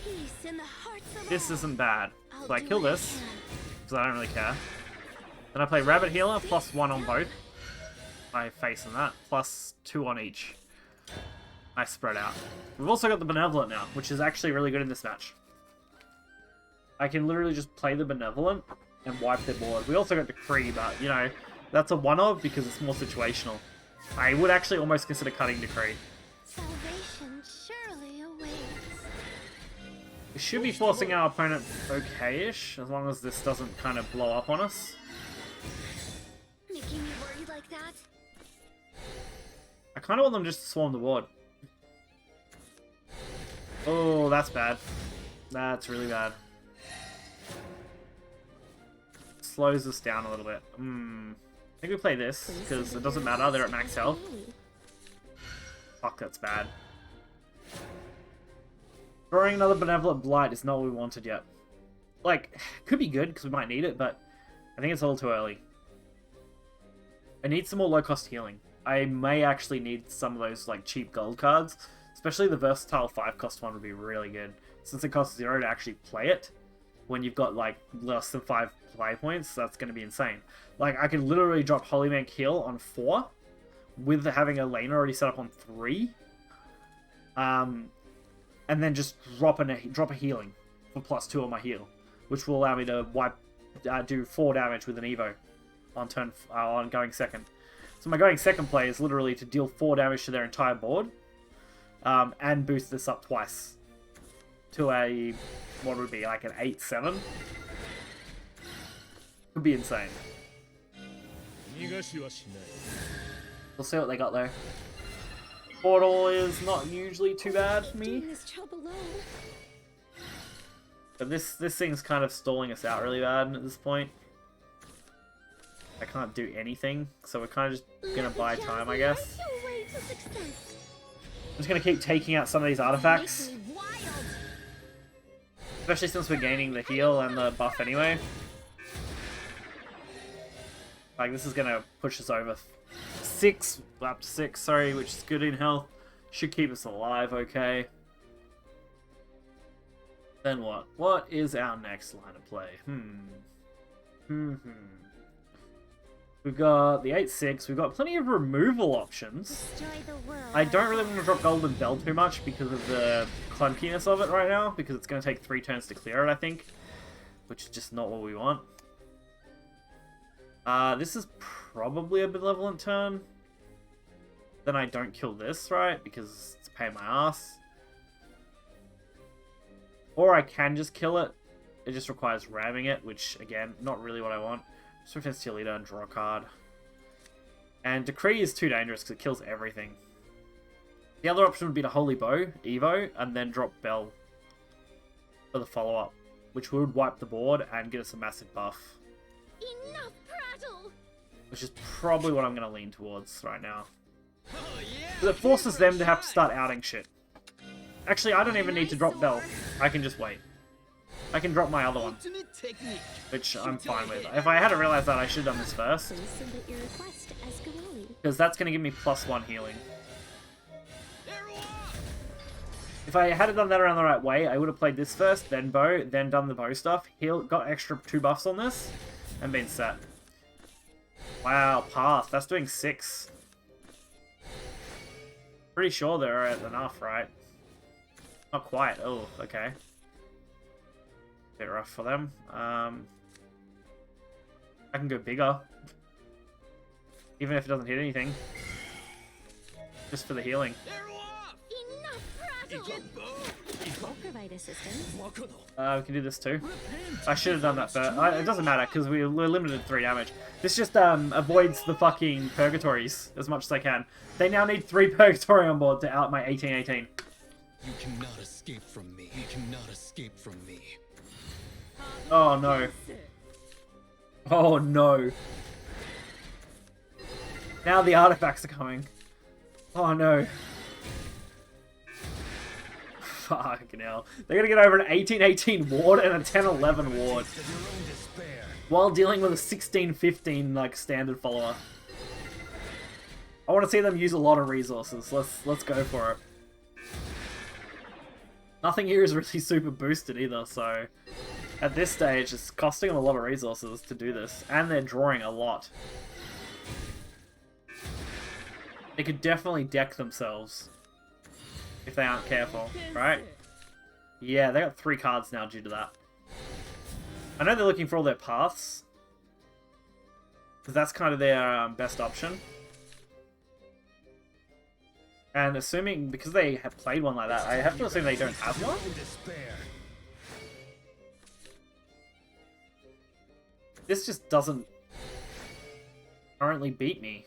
peace in the hearts of This all. isn't bad. I'll So I do kill what I this, can. because I don't really care. Then I play Rabbit Healer, +1 on both. My face and that, +2 on each. Nice spread out. We've also got the Benevolent now, which is actually really good in this match. I can literally just play the Benevolent and wipe their board. We also got Decree, but, you know, that's a one-of because it's more situational. I would actually almost consider cutting Decree. Salvation surely awaits. We should be forcing our opponent okay-ish, as long as this doesn't kind of blow up on us. Making me worried like that? I kind of want them just to swarm the board. Oh, that's bad. That's really bad. Slows us down a little bit. I think we play this, because it doesn't matter, they're at max health. Fuck, that's bad. Drawing another Benevolent Blight is not what we wanted yet. Like, could be good, because we might need it, but I think it's a little too early. I need some more low-cost healing. I may actually need some of those, like, cheap gold cards. Especially the versatile 5-cost one would be really good. Since it costs 0 to actually play it, when you've got, like, less than 5 play points, that's going to be insane. Like, I can literally drop Holy Bank heal on 4, with having a lane already set up on 3. And then just drop a healing for +2 on my heal, which will allow me to do 4 damage with an Evo on going second. So my going second play is literally to deal 4 damage to their entire board, and boost this up twice to a, what would it be, like an 8-7? Could be insane. We'll see what they got though. Portal is not usually too bad for me, Doing this job alone. but this thing's kind of stalling us out really bad at this point. I can't do anything, so we're kind of just gonna buy time, I guess. Your way to success. I'm just gonna keep taking out some of these artifacts, Makes me wild. especially since we're gaining the heal and the buff anyway. Like, this is gonna push us over 6, up to 6, sorry, which is good in health. Should keep us alive, okay. Then what? What is our next line of play? We've got the 8-6, we've got plenty of removal options. Destroy the world. I don't really want to drop Golden Bell too much because of the clunkiness of it right now, because it's going to take 3 turns to clear it, I think. Which is just not what we want. This is probably a Benevolent turn. Then I don't kill this, right? Because it's a pain in my ass. Or I can just kill it. It just requires ramming it, which, again, not really what I want. Swift and Steel Leader and draw a card. And Decree is too dangerous because it kills everything. The other option would be to Holy Bow, Evo, and then drop Bell for the follow-up, which would wipe the board and get us a massive buff. Enough prattle. Which is probably what I'm going to lean towards right now. Oh, yeah. Because it forces them to have to start outing shit. Actually, I don't even need to drop Bell. I can just wait. I can drop my other one, Ultimate technique. which I'm fine with. If I hadn't realized that, I should have done this first. Please submit your request as Gawali. Because that's going to give me +1 healing. Arrow off. If I had done that around the right way, I would have played this first, then bow, then done the bow stuff, got extra 2 buffs on this, and been set. Wow, path. That's doing 6. Pretty sure they're at enough, right? Not quite. Oh, okay. Bit rough for them. I can go bigger. Even if it doesn't hit anything. Just for the healing. Arrow off. Enough prattle. I'll provide assistance. We can do this too. I should have done that first. It doesn't matter because we're limited to 3 damage. This just avoids the fucking purgatories as much as I can. They now need 3 purgatory on board to out my 18-18. You cannot escape from me. You cannot escape from me. Oh no. Oh no. Now the artifacts are coming. Oh no. Fucking hell. They're gonna get over an 18-18 ward and a 10-11 ward. While dealing with a 16-15 like standard follower. I want to see them use a lot of resources. Let's go for it. Nothing here is really super boosted either, so at this stage it's costing them a lot of resources to do this, and they're drawing a lot. They could definitely deck themselves if they aren't careful, right? Yeah, they got 3 cards now due to that. I know they're looking for all their paths, because that's kind of their best option. And assuming, because they have played one like that, I have to assume they don't have one? This just doesn't currently beat me.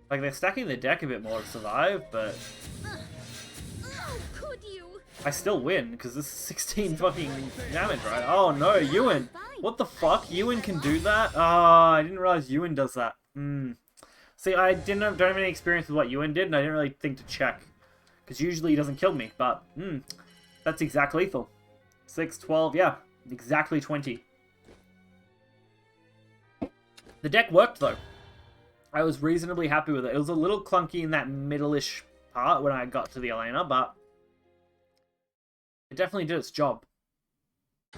Like, they're stacking the deck a bit more to survive, but How could you? I still win, because this is 16 fucking damage, right? Oh no, Ewan! What the fuck? Ewan can do that? Ah, I didn't realize Ewan does that. See, I don't have any experience with what Ewan did, and I didn't really think to check. Because usually he doesn't kill me, but, that's exact lethal. 6, 12, yeah, exactly 20. The deck worked, though. I was reasonably happy with it. It was a little clunky in that middle-ish part when I got to the Elena, but it definitely did its job.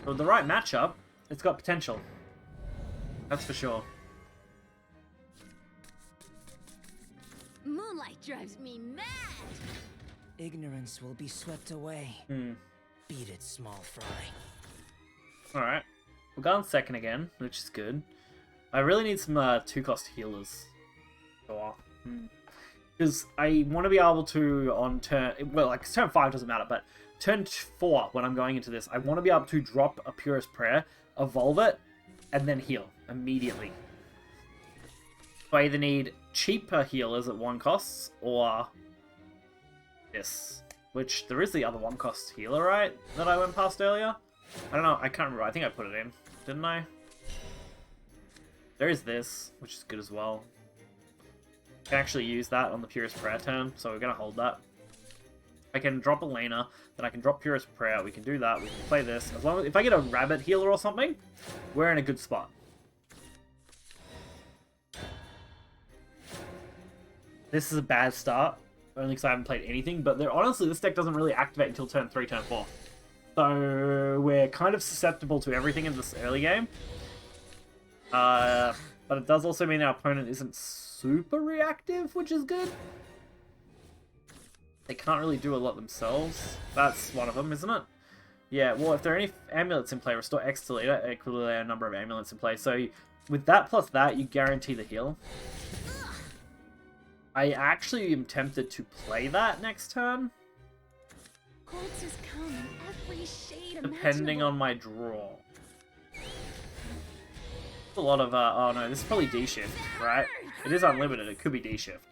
With the right matchup, it's got potential. That's for sure. Moonlight drives me mad. Ignorance will be swept away. Beat it, small fry. Alright. We're going second again, which is good. I really need some 2-cost healers. Because I want to be able to, on turn... Well, like, turn 5 doesn't matter, but turn 4, when I'm going into this, I want to be able to drop a Purest Prayer, evolve it, and then heal immediately. So I either need cheaper healers at 1 cost, or this. Which, there is the other 1-cost healer, right? That I went past earlier? I don't know, I can't remember. I think I put it in. Didn't I? There is this, which is good as well. I can actually use that on the Purest Prayer turn, so we're going to hold that. I can drop Elena, then I can drop Purest Prayer, we can do that, we can play this. As long as, if I get a rabbit healer or something, we're in a good spot. This is a bad start, only because I haven't played anything, but honestly, this deck doesn't really activate until turn 3, turn 4. So we're kind of susceptible to everything in this early game. But it does also mean our opponent isn't super reactive, which is good. They can't really do a lot themselves. That's one of them, isn't it? Yeah, well, if there are any amulets in play, restore X to leader, equal to a number of amulets in play. So with that plus that, you guarantee the heal. I actually am tempted to play that next turn. Quartz has come in every shade Depending on my draw. A lot of, oh no, this is probably D-shift, right? It is unlimited, it could be D-shift.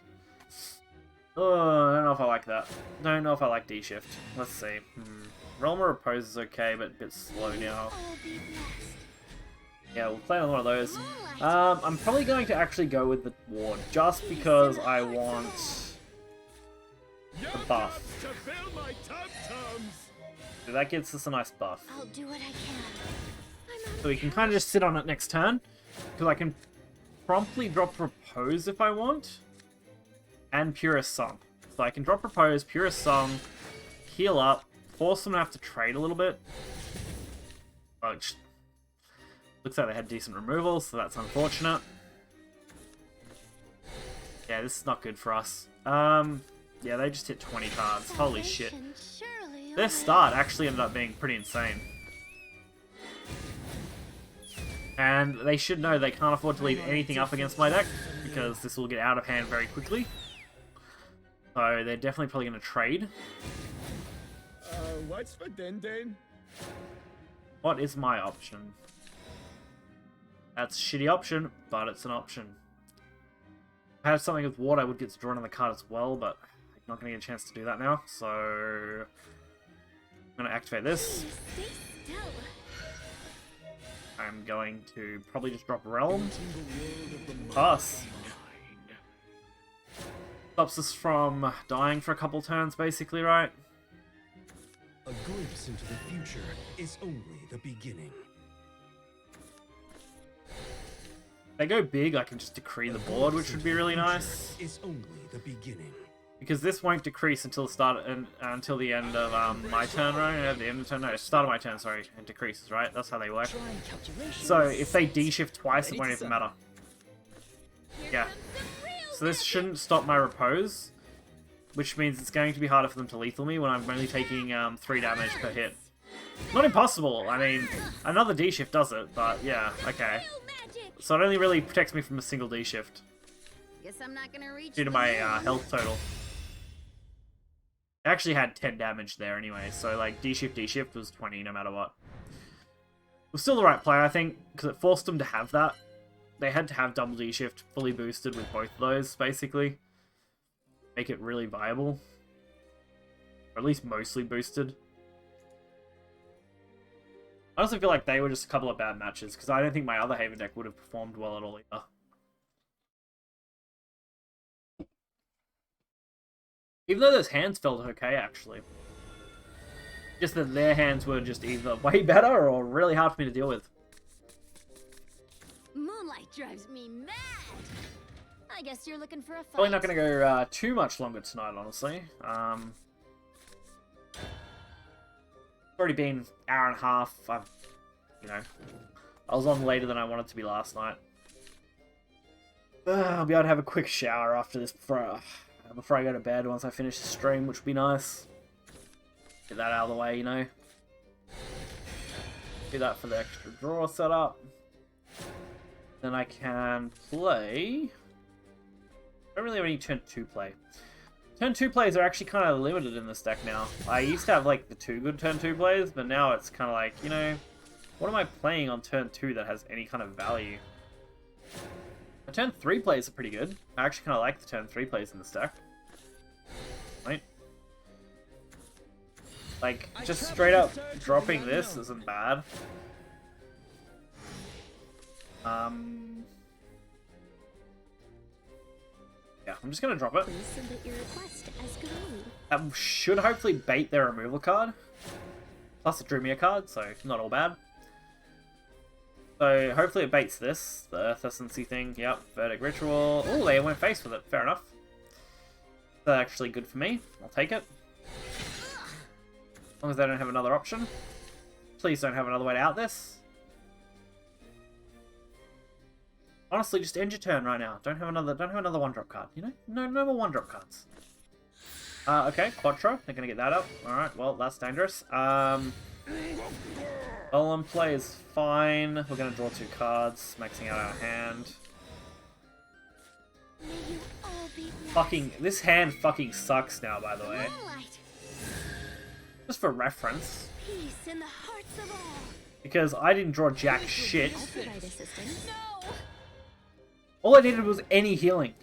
Oh, I don't know if I like that. Don't know if I like D-shift. Let's see. Realm of Repose is okay, but a bit slow now. Yeah, we'll play on one of those. I'm probably going to actually go with the ward, just because I want the buff. So that gets us a nice buff. I'll do what I can. So we can kind of just sit on it next turn, because I can promptly drop Repose if I want, and Purest Song. So I can drop Repose, Purest Song, heal up, force them to have to trade a little bit. Oh, it looks like they had decent removals, so that's unfortunate. Yeah, this is not good for us. Yeah, they just hit 20 cards. Holy shit. Their start actually ended up being pretty insane. And they should know they can't afford to leave anything up against my deck, because this will get out of hand very quickly. So they're definitely probably going to trade. What's for Denden? What is my option? That's a shitty option, but it's an option. If I had something with water, I would get to draw another card as well, but I'm not going to get a chance to do that now. So I'm going to activate this. I'm going to probably just drop Realm. Pass. Stops us from dying for a couple turns, basically, right? A glimpse into the future is only the beginning. If they go big, I can just decree the board, which would be really nice. Is only the beginning. Because this won't decrease until the start until the end of my turn, right? At the end of the turn, no, start of my turn. Sorry, it decreases, right? That's how they work. So if they D-shift twice, it won't even matter. Yeah. So this shouldn't stop my repose, which means it's going to be harder for them to lethal me when I'm only taking 3 damage per hit. Not impossible. I mean, another D-shift does it, but yeah, okay. So it only really protects me from a single D-shift Guess I'm not gonna reach due to my health total. I actually had 10 damage there anyway, so like D-shift was 20 no matter what. It was still the right play, I think, because it forced them to have that. They had to have double D-shift fully boosted with both of those, basically. Make it really viable. Or at least mostly boosted. I also feel like they were just a couple of bad matches, because I don't think my other Haven deck would have performed well at all either. Even though those hands felt okay, actually. Just that their hands were just either way better or really hard for me to deal with. Moonlight drives me mad. I guess you're looking for a fight. Probably not going to go too much longer tonight, honestly. It's already been an hour and a half. I was on later than I wanted to be last night. I'll be able to have a quick shower after this before I go to bed once I finish the stream, which would be nice. Get that out of the way, you know. Do that for the extra draw setup. Then I can play... I don't really have any turn 2 play. Turn 2 plays are actually kind of limited in this deck now. I used to have like the 2 good turn 2 plays, but now it's kind of like, you know, what am I playing on turn 2 that has any kind of value? The turn 3 plays are pretty good. I actually kind of like the turn 3 plays in this deck. Right? Like, just straight up dropping this isn't bad. Yeah, I'm just gonna drop it. Please submit your request as good. That should hopefully bait their removal card. Plus it drew me a card, so not all bad. So hopefully it baits this, the Earth Essency thing. Yep, Verdict Ritual. Oh, they went face with it. Fair enough. That's actually good for me. I'll take it. As long as they don't have another option. Please don't have another way to out this. Honestly, just end your turn right now. Don't have another 1-drop card, you know? No more 1-drop cards. Okay, Quattro. They're gonna get that up. Alright, well, that's dangerous. Golem play is fine. We're gonna draw 2 cards, maxing out our hand. May you all be blessed. Fucking, this hand fucking sucks now, by the way. Moonlight. Just for reference. Peace in the hearts of all. Because I didn't draw jack shit. Provide assistance. No. All I needed was any healing.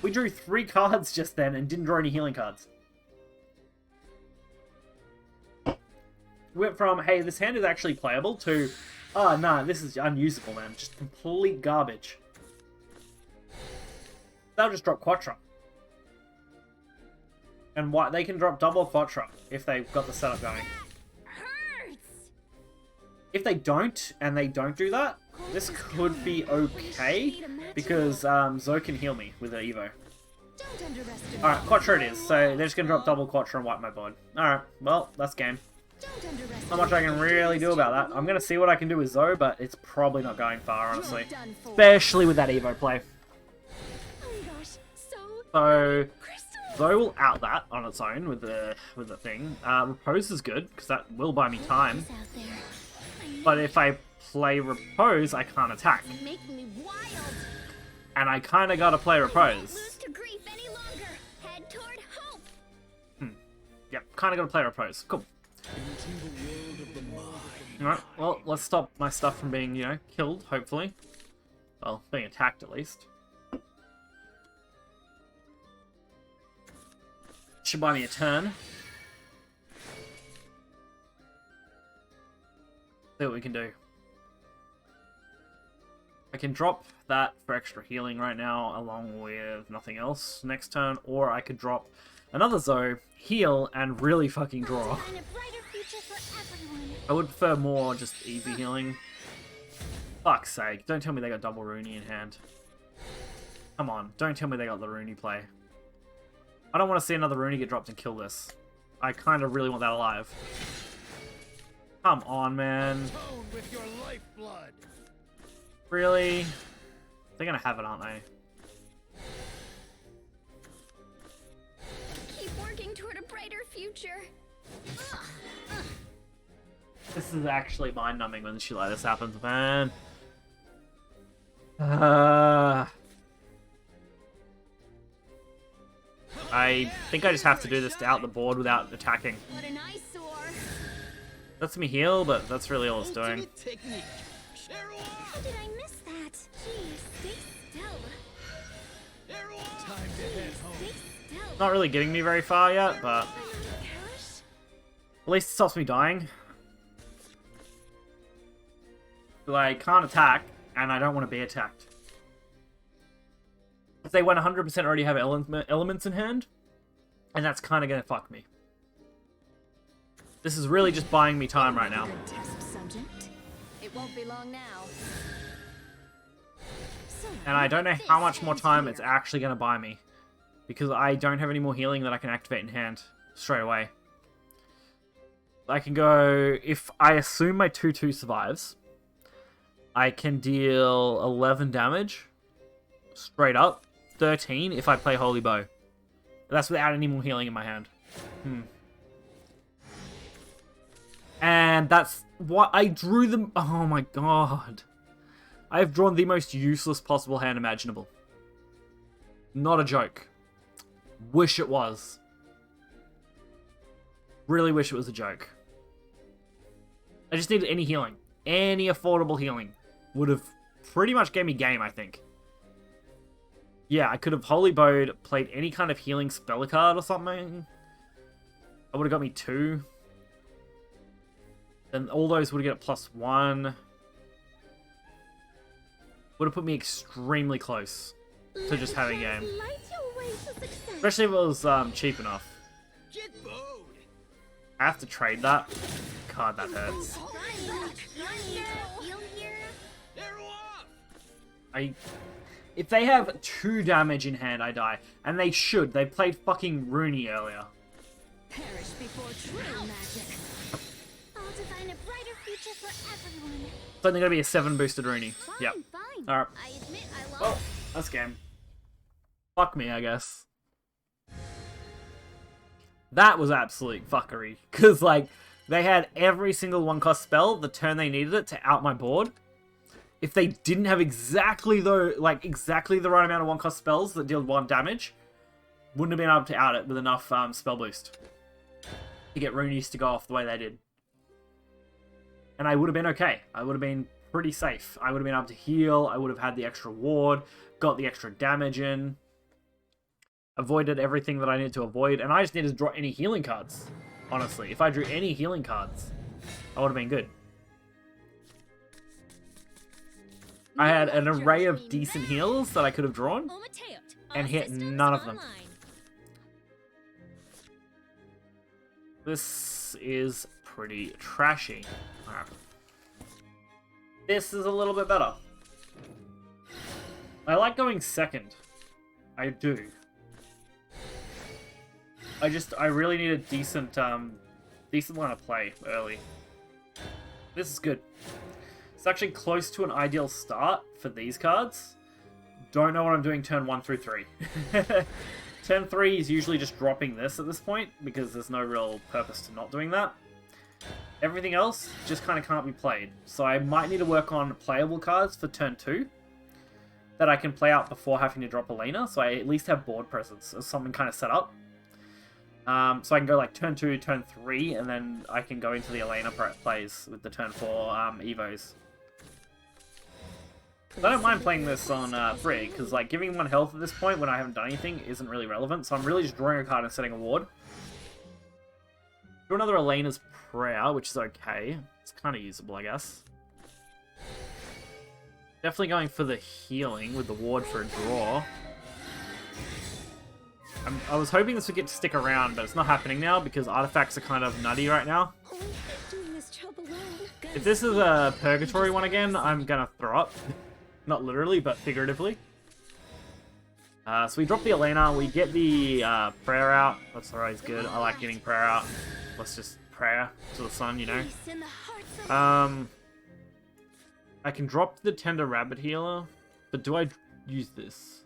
We drew 3 cards just then and didn't draw any healing cards. We went from, hey, this hand is actually playable, to, oh, nah, this is unusable, man. Just complete garbage. They'll just drop Quattro. And what? They can drop double Quattro if they've got the setup going. Hurts. If they don't, and they don't do that, this could be okay, because Zoe can heal me with her Evo. Don't underestimate. Alright, Quattro it is, so they're just going to drop double Quattro and wipe my board. Alright, well, that's game. Don't underestimate. Not much I can really do about that. I'm going to see what I can do with Zoe, but it's probably not going far, honestly. You're done for. Especially with that Evo play. Oh my gosh, so So, crystal. Zoe will out that on its own with the thing. Repose is good, because that will buy me time. Is out there. I But if I play Repose, I can't attack. make me wild. And I kind of got to play Repose. Lose to grief any longer. Head toward hope. Yep, kind of got to play Repose. Cool. Into the world of the mind. Alright, well, let's stop my stuff from being, you know, killed, hopefully. Well, being attacked at least. Should buy me a turn. See what we can do. I can drop that for extra healing right now, along with nothing else next turn, or I could drop another Zoe, heal, and really fucking draw. Design a brighter future for everyone. I would prefer more just easy healing. Fuck's sake, don't tell me they got double Rooney in hand. Come on, don't tell me they got the Rooney play. I don't want to see another Rooney get dropped and kill this. I kind of really want that alive. Come on, man. Tone with your lifeblood. Really? They're gonna have it, aren't they? Keep working toward a brighter future. This is actually mind-numbing when shit like this happens, man. I think I just have to do this to out the board without attacking. What an eyesore. Lets me heal, but that's really all it's doing. Ultimate technique. How did I miss that? Jeez, stay still. Time to head home. Stay still. Not really getting me very far yet, but Cash? at least it stops me dying. But I can't attack, and I don't want to be attacked. If they 100% already have elements in hand, and that's kind of going to fuck me. This is really just buying me time right now. Test subject. It won't be long now. So, And I don't know how much more time it's actually going to buy me. Because I don't have any more healing that I can activate in hand straight away. I can go... If I assume my 2-2 survives, I can deal 11 damage. Straight up. 13 if I play Holy Bow. But that's without any more healing in my hand. And that's what I drew them. Oh my god. I have drawn the most useless possible hand imaginable. Not a joke. Wish it was. Really wish it was a joke. I just needed any healing. Any affordable healing would have pretty much gave me game, I think. Yeah, I could have Holy Bowed, played any kind of healing spell card or something. That would have got me 2. Then all those would have get a +1. Would have put me extremely close to just having game. Light your way to success. Especially if it was cheap enough. Get bowed. I have to trade that. God, that hurts. They're off. If they have 2 damage in hand, I die. And they should. They played fucking Rooney earlier. Perish before true magic. I'll design a brighter future for everyone. It's only going to be a 7 boosted Rooney. Fine, Yep. fine. Alright. I admit I lost. Well, that's game. Fuck me, I guess. That was absolute fuckery. Because, like, they had every single 1-cost spell the turn they needed it to out my board. If they didn't have exactly the right amount of 1-cost spells that deal 1 damage, wouldn't have been able to out it with enough spell boost to get Roonies to go off the way they did. And I would have been okay. I would have been pretty safe. I would have been able to heal. I would have had the extra ward, got the extra damage in, avoided everything that I needed to avoid, and I just needed to draw any healing cards. Honestly, if I drew any healing cards, I would have been good. I had an array of decent heals that I could have drawn, and hit none of them. This is pretty trashy. Alright. This is a little bit better. I like going second. I do. I really need a decent line of play early. This is good. It's actually close to an ideal start for these cards. Don't know what I'm doing turn 1 through 3. Turn 3 is usually just dropping this at this point, because there's no real purpose to not doing that. Everything else just kind of can't be played. So I might need to work on playable cards for turn 2 that I can play out before having to drop Elena, so I at least have board presence or something kind of set up. So I can go like turn 2, turn 3, and then I can go into the Elena plays with the turn 4 Evos. I don't mind playing this on Brig, because like giving 1 health at this point when I haven't done anything isn't really relevant, so I'm really just drawing a card and setting a ward. Do another Elena's Prayer, which is okay. It's kind of usable, I guess. Definitely going for the healing with the ward for a draw. I was hoping this would get to stick around, but it's not happening now because artifacts are kind of nutty right now. Doing this job alone. If this is a purgatory one again, I'm gonna throw up. Not literally, but figuratively. So we drop the Elena, we get the prayer out. That's always good. I like getting prayer out. Let's just prayer to the sun, you know. Peace in the hearts of I can drop the Tender Rabbit Healer, but do I use this?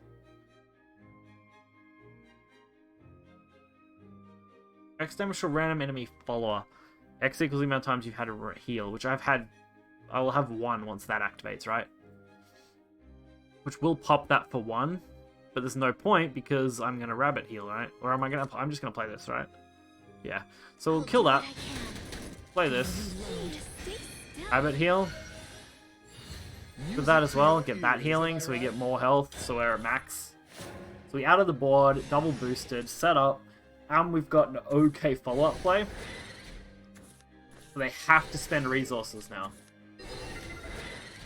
X damage to random enemy follower. X equals the amount of times you've had to heal, which I've had. I will have 1 once that activates, right? Which will pop that for 1, but there's no point because I'm gonna rabbit heal, right? Or am I gonna? I'm just gonna play this, right? Yeah. So we'll kill that. Play this. Rabbit heal. Do that as well. Get that healing, so we get more health, so we're at max. So we out of the board, double boosted, set up, and we've got an okay follow-up play. So they have to spend resources now.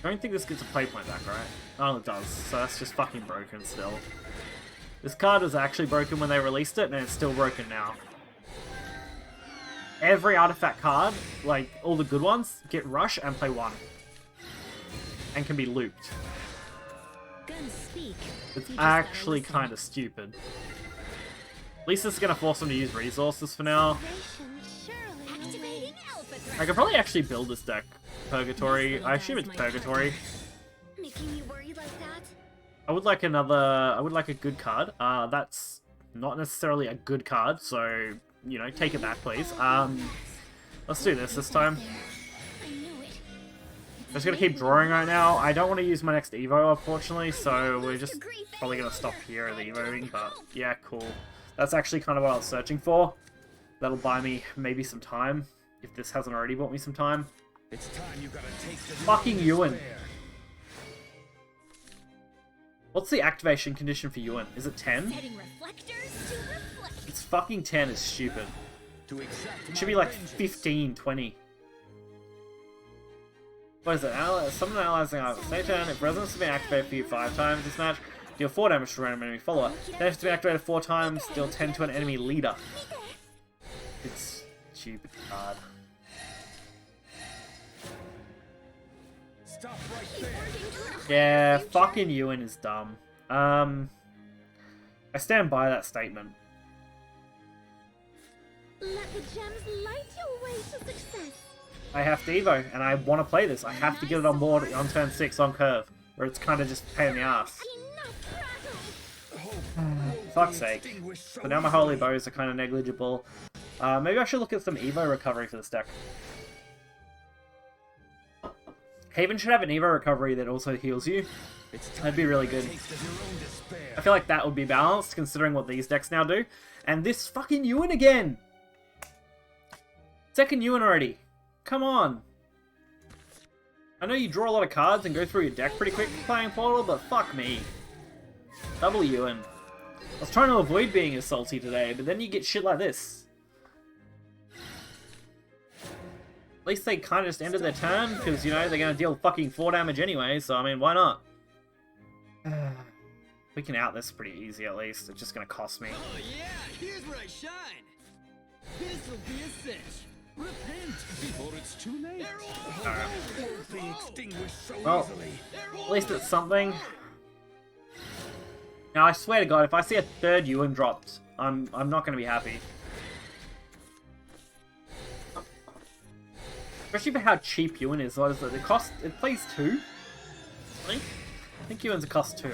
I don't think this gets a play point back, right? Oh, it does. So that's just fucking broken still. This card was actually broken when they released it, and it's still broken now. Every artifact card, like all the good ones, get rush and play 1. And can be looped. guns speak. It's actually kind of stupid. At least it's going to force them to use resources for now. Activating alpha threat. I could probably actually build this deck. Purgatory. I assume it's Purgatory. Making you worried like that? I would like a good card. That's not necessarily a good card, so, you know, take it back, please. Let's do this time. I knew it. I'm just gonna keep drawing right now. I don't want to use my next Evo, unfortunately, so we're just probably gonna stop here at the Evoing, but yeah, cool. That's actually kind of what I was searching for. That'll buy me maybe some time, if this hasn't already bought me some time. It's time you got a taste of Fucking your own Ewan. despair. What's the activation condition for Ewan? Is it 10? Setting reflectors to reflect. It's fucking 10 is stupid. To exact It should my be like vengeance. 15, 20. What is it? Summon an allies on stay turn. If resonance has been activated for you 5 times this match, deal 4 damage to a random enemy follower. Then if it's been activated 4 times, deal 10 to an enemy leader. It's stupid card. Stop right there. Yeah, fucking Ewan is dumb. I stand by that statement. Let the gems light your way to success. I have to Evo, and I want to play this. I have to get it on board on turn 6 on curve, where it's kind of just a pain in the ass. Enough prattle. Fuck's sake. So now my holy bows are kind of negligible. Maybe I should look at some Evo recovery for this deck. Haven should have an Evo recovery that also heals you. That'd be really good. Taste of your own despair. I feel like that would be balanced, considering what these decks now do. And this fucking Ewan again! Second Ewan already. Come on. I know you draw a lot of cards and go through your deck pretty quick playing Portal, but fuck me. Double Ewan. I was trying to avoid being as salty today, but then you get shit like this. At least they kind of just ended their turn, because, you know, they're going to deal fucking 4 damage anyway, so, I mean, why not? We can out this pretty easy, at least. It's just going to cost me. Oh yeah, here's where I shine. This'll be a cinch. Repent before it's too late. Alright. Won't be extinguished so Well, easily. at least it's something. Now, I swear to God, if I see a third Ewan dropped, I'm not going to be happy. Especially for how cheap Ewan is. What is it? It plays 2? I think Ewan's a cost 2.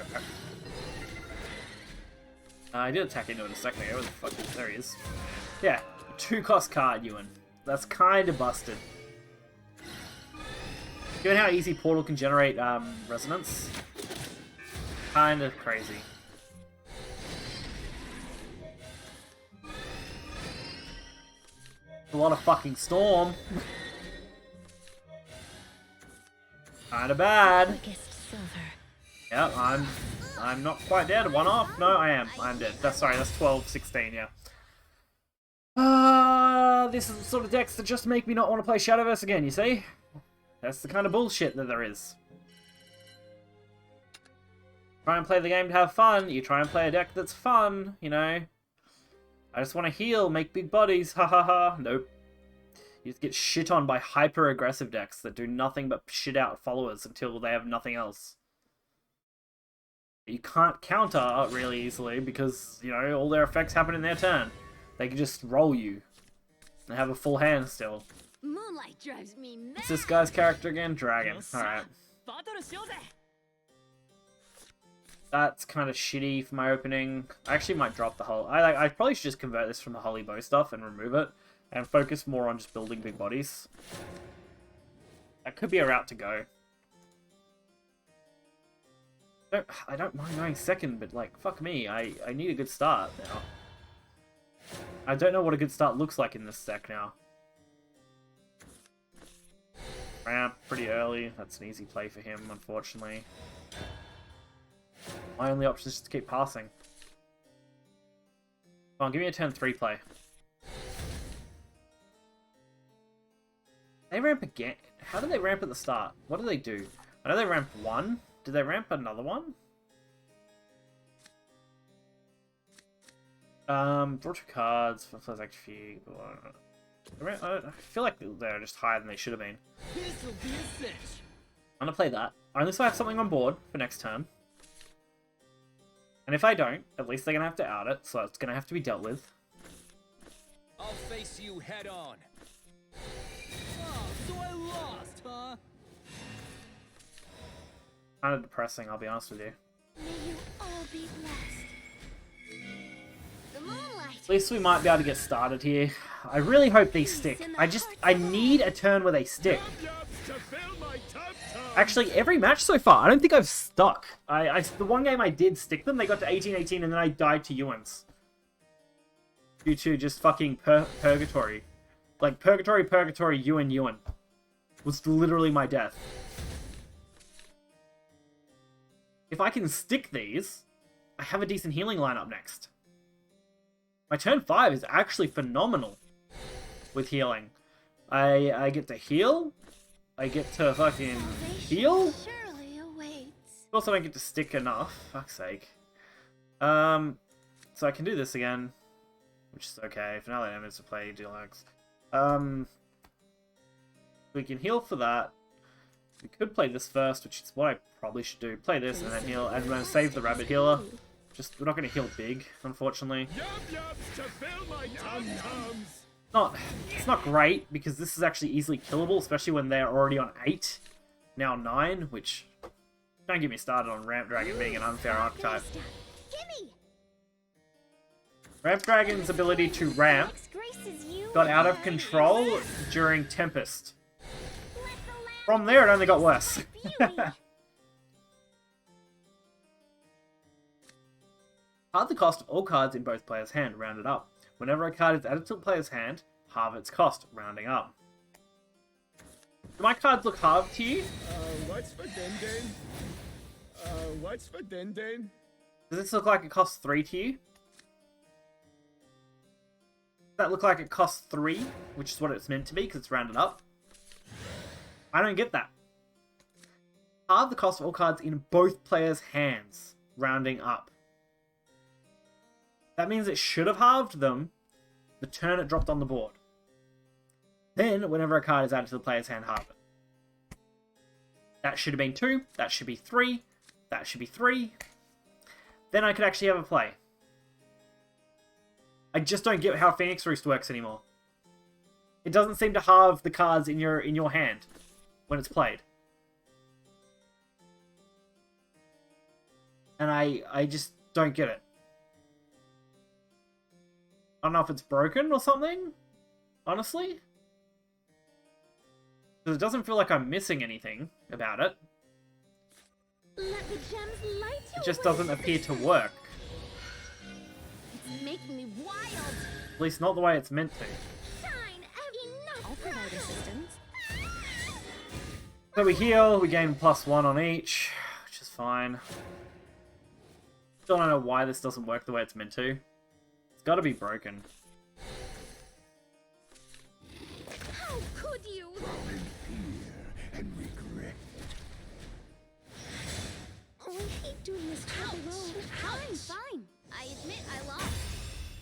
I did attack into it a second ago. Where the fuck is there he is. Yeah, 2 cost card Ewan. That's kind of busted. Given how easy Portal can generate resonance, kind of crazy. A lot of fucking Storm. Kinda bad. Quickest silver. Yep, I'm not quite dead. 1 off? No, I am. I'm dead. That's 12, 16, yeah. This is the sort of decks that just make me not want to play Shadowverse again, you see? That's the kind of bullshit that there is. Try and play the game to have fun. You try and play a deck that's fun, you know. I just want to heal, make big bodies, ha ha ha. Nope. You just get shit on by hyper-aggressive decks that do nothing but shit out followers until they have nothing else. You can't counter really easily because, you know, all their effects happen in their turn. They can just roll you. They have a full hand still. Moonlight drives me mad. What's this guy's character again? Dragon. Alright. That's kind of shitty for my opening. I actually might drop the whole... I probably should just convert this from the Holy Bow stuff and remove it. And focus more on just building big bodies. That could be a route to go. I don't mind going second, but like, fuck me. I need a good start now. I don't know what a good start looks like in this deck now. Ramp pretty early. That's an easy play for him, unfortunately. My only option is just to keep passing. Come on, give me a turn 3 play. They ramp again? How do they ramp at the start? What do they do? I know they ramp 1. Did they ramp another one? Draw 2 cards for first extra few. I feel like they're just higher than they should have been. This'll be a cinch. I'm gonna play that. Only so I have something on board for next turn. And if I don't, at least they're gonna have to out it, so it's gonna have to be dealt with. I'll face you head on. Oh, so I lost, huh? Kind of depressing, I'll be honest with you. May you all be blessed. The moonlight. At least we might be able to get started here. I really hope these stick. I need a turn where they stick. Actually, every match so far, I don't think I've stuck. The one game I did stick them, they got to 18-18 and then I died to Ewan's. Due to just fucking purgatory. Like, purgatory, Ewan. Was literally my death. If I can stick these, I have a decent healing lineup next. My turn 5 is actually phenomenal with healing. I get to heal. I get to fucking heal. Surely awaits. Of course, I don't get to stick enough. Fuck's sake. So I can do this again, which is okay. For now, that is to play deluxe. We can heal for that. We could play this first, which is what I probably should do. Play this and then heal, and then save the rabbit healer. Just we're not going to heal big, unfortunately. It's not great because this is actually easily killable, especially when they're already on 8, now 9, which don't get me started on Ramp Dragon being an unfair archetype. Gimme. Ramp Dragon's ability to ramp Next graces you got out of and control during Tempest. let the land From there, it only got worse. beauty. Halve the cost of all cards in both players' hand, rounded up. Whenever a card is added to the player's hand, halve its cost, rounding up. Do my cards look halved to you? What's for Denden? What's for Denden? Does this look like it costs 3 to you? Does that look like it costs 3, which is what it's meant to be because it's rounded up? I don't get that. Halve the cost of all cards in both players' hands, rounding up. That means it should have halved them the turn it dropped on the board. Then, whenever a card is added to the player's hand, halve it. That should have been 2, that should be 3, that should be 3. Then I could actually have a play. I just don't get how Phoenix Roost works anymore. It doesn't seem to halve the cards in your hand when it's played. And I just don't get it. I don't know if it's broken or something, honestly. Because it doesn't feel like I'm missing anything about it. Let the gems light It just doesn't appear to work. It's making me wild. At least not the way it's meant to. Shine, enough. I'll provide assistance. So we heal, we gain +1 on each, which is fine. Still don't know why this doesn't work the way it's meant to. It's gotta be broken. How could you? And regret. Oh, I hate doing this to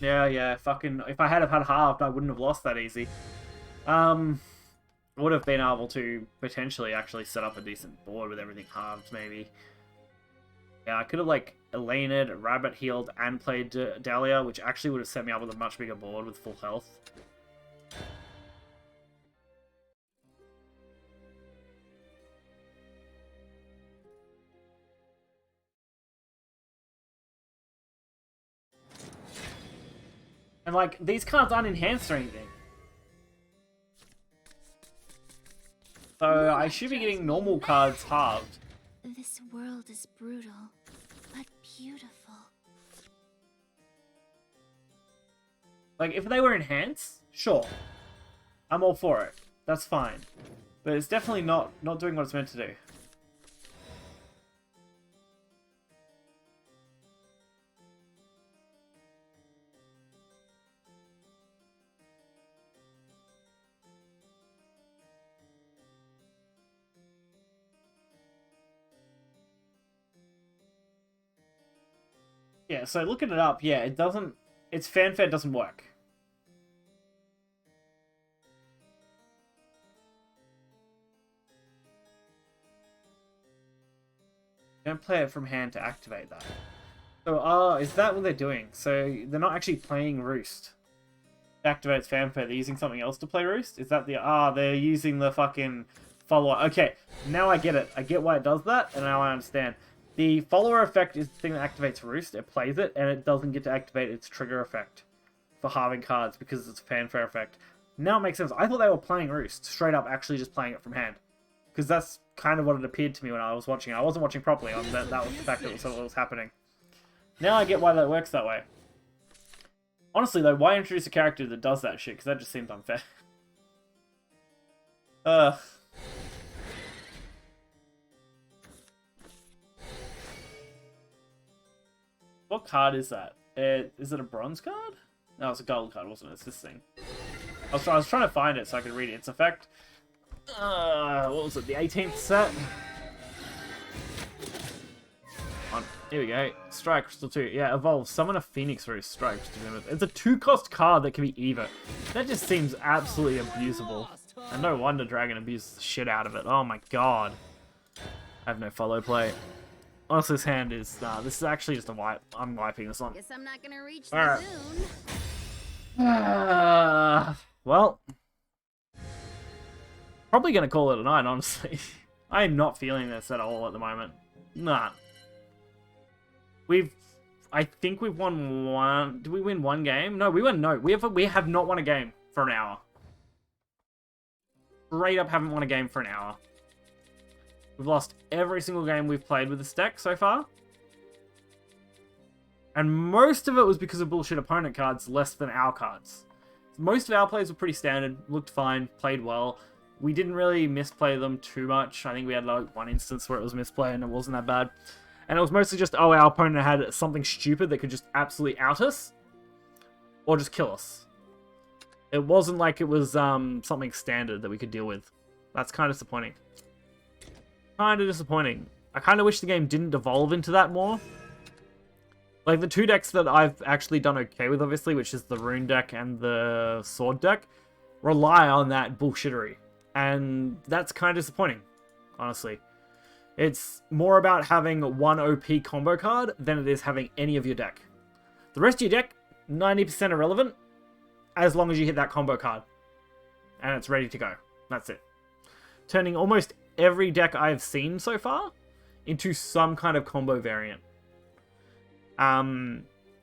Yeah, fucking, if I had have had halved, I wouldn't have lost that easy. Would have been able to potentially actually set up a decent board with everything halved, maybe. Yeah, I could have, like, Elaned, Rabbit healed, and played Dahlia, which actually would have set me up with a much bigger board with full health. And, like, these cards aren't enhanced or anything. So I should be getting normal cards halved. This world is brutal, but beautiful. Like, if they were enhanced, sure. I'm all for it. That's fine. But it's definitely not doing what it's meant to do. Yeah, so looking it up, yeah, it doesn't... Its fanfare doesn't work. Don't play it from hand to activate that. So, is that what they're doing? So, they're not actually playing Roost. To activate its fanfare, they're using something else to play Roost? Is that the... they're using the fucking follower. Okay, now I get it. I get why it does that, and now I understand. The follower effect is the thing that activates Roost. It plays it, and it doesn't get to activate its trigger effect for halving cards because it's a fanfare effect. Now it makes sense. I thought they were playing Roost, straight up actually just playing it from hand. Because that's kind of what it appeared to me when I was watching. I wasn't watching properly. That was the fact that was what was happening. Now I get why that works that way. Honestly, though, why introduce a character that does that shit? Because that just seems unfair. What card is that? Is it a bronze card? No, it's a gold card, wasn't it? It's this thing. I was trying to find it so I could read its effect. What was it? The 18th set? Here we go. Strike Crystal 2. Yeah, evolve. Summon a Phoenix Roost. Strike. It's a 2-cost card that can be Eva. That just seems absolutely abusable. And no wonder Dragon abused the shit out of it. Oh my god. I have no follow play. Honestly, this hand is... this is actually just a wipe. I'm wiping this on. Guess I'm not gonna reach the moon. Well... Probably gonna call it a night, honestly. I am not feeling this at all at the moment. Nah. I think we've won one... Did we win one game? No, we won... No, we have not won a game for an hour. Straight up haven't won a game for an hour. We've lost every single game we've played with this deck so far. And most of it was because of bullshit opponent cards, less than our cards. Most of our plays were pretty standard, looked fine, played well. We didn't really misplay them too much. I think we had like one instance where it was misplay and it wasn't that bad. And it was mostly just, oh, our opponent had something stupid that could just absolutely out us. Or just kill us. It wasn't like it was something standard that we could deal with. That's kind of disappointing. Kind of disappointing. I kind of wish the game didn't devolve into that more. Like, the two decks that I've actually done okay with, obviously, which is the Rune deck and the Sword deck, rely on that bullshittery. And that's kind of disappointing, honestly. It's more about having one OP combo card than it is having any of your deck. The rest of your deck, 90% irrelevant, as long as you hit that combo card. And it's ready to go. That's it. Turning almost every deck I've seen so far into some kind of combo variant.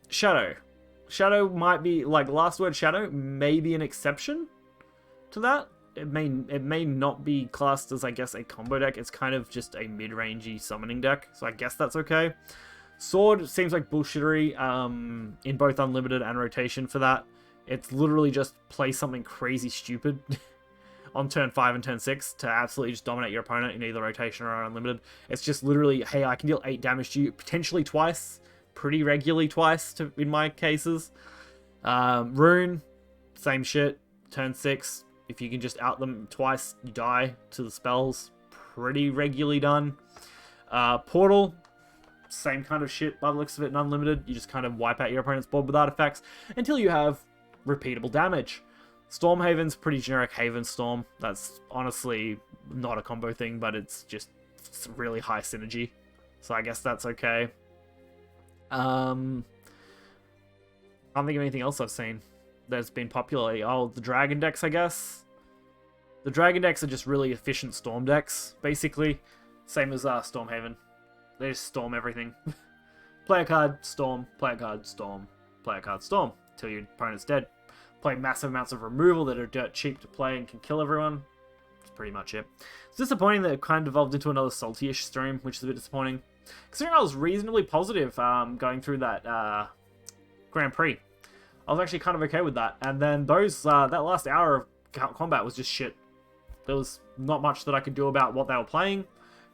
Shadow. Shadow might be, like, Last Word Shadow may be an exception to that. It may not be classed as, I guess, a combo deck. It's kind of just a mid-rangey summoning deck, so I guess that's okay. Sword seems like bullshittery in both Unlimited and Rotation for that. It's literally just play something crazy stupid on turn 5 and turn 6 to absolutely just dominate your opponent in either Rotation or Unlimited. It's just literally, hey, I can deal 8 damage to you, potentially twice, pretty regularly twice in my cases. Rune, same shit, turn 6. If you can just out them twice, you die to the spells. Pretty regularly done. Portal. same kind of shit by the looks of it in Unlimited. You just kind of wipe out your opponent's board with artifacts until you have repeatable damage. Stormhaven's pretty generic Haven Storm. That's honestly not a combo thing, but it's just really high synergy. So I guess that's okay. Can't think of anything else I've seen that's been popular. Oh, the Dragon decks, I guess. The Dragon decks are just really efficient Storm decks, basically. Same as Stormhaven. They just storm everything. Play a card, storm, play a card, storm, play a card, storm, till your opponent's dead. Play massive amounts of removal that are dirt cheap to play and can kill everyone. That's pretty much it. It's disappointing that it kind of devolved into another salty-ish stream, which is a bit disappointing. Considering I was reasonably positive going through that Grand Prix. I was actually kind of okay with that. And then those that last hour of combat was just shit. There was not much that I could do about what they were playing.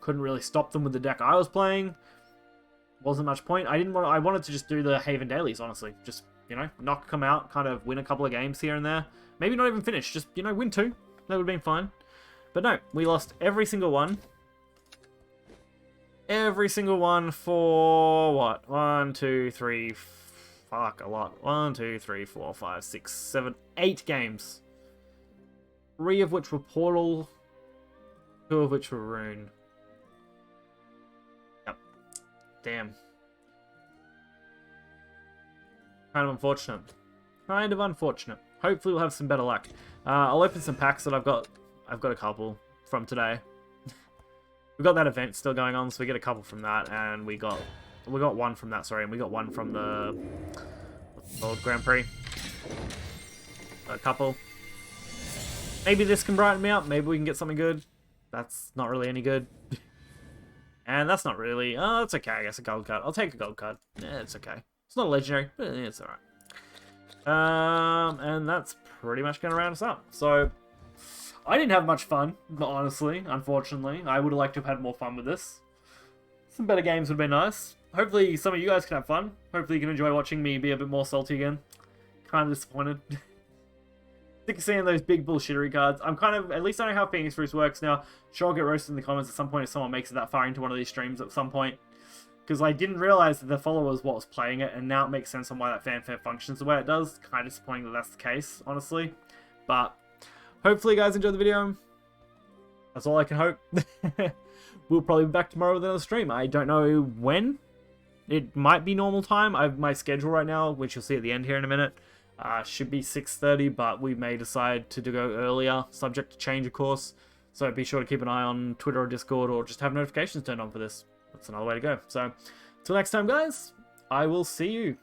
Couldn't really stop them with the deck I was playing. Wasn't much point. I wanted to just do the Haven dailies, honestly. Just, you know, come out, kind of win a couple of games here and there. Maybe not even finish, just, you know, win 2. That would have been fine. But no, we lost every single one. Every single one for what? 1, 2, 3, fuck, a lot. 1, 2, 3, 4, 5, 6, 7, 8 games. 3 of which were Portal, 2 of which were Rune. Yep. Damn. Kind of unfortunate. Kind of unfortunate. Hopefully we'll have some better luck. I'll open some packs that I've got a couple from today. We got that event still going on, so we get a couple from that, and we got one from that, sorry, and we got one from the World Grand Prix. A couple. Maybe this can brighten me up. Maybe we can get something good. That's not really any good. And that's not really... Oh, it's okay, I guess, a gold card. I'll take a gold card. Yeah, it's okay. It's not a legendary, but it's alright. And that's pretty much going to round us up. So, I didn't have much fun, honestly, unfortunately. I would have liked to have had more fun with this. Some better games would have been nice. Hopefully some of you guys can have fun. Hopefully you can enjoy watching me be a bit more salty again. Kind of disappointed. Sick of seeing those big bullshittery cards. I'm kind of, at least I know how Phoenix Roost works now. Sure, I'll get roasted in the comments at some point if someone makes it that far into one of these streams at some point. Because I didn't realize that the follower was what was playing it, and now it makes sense on why that fanfare functions the way it does. Kind of disappointing that that's the case, honestly. But hopefully you guys enjoyed the video. That's all I can hope. We'll probably be back tomorrow with another stream. I don't know when. It might be normal time. I have my schedule right now, which you'll see at the end here in a minute. Should be 6:30, but we may decide to go earlier, subject to change, of course. So be sure to keep an eye on Twitter or Discord, or just have notifications turned on for this. That's another way to go. So, until next time, guys, I will see you.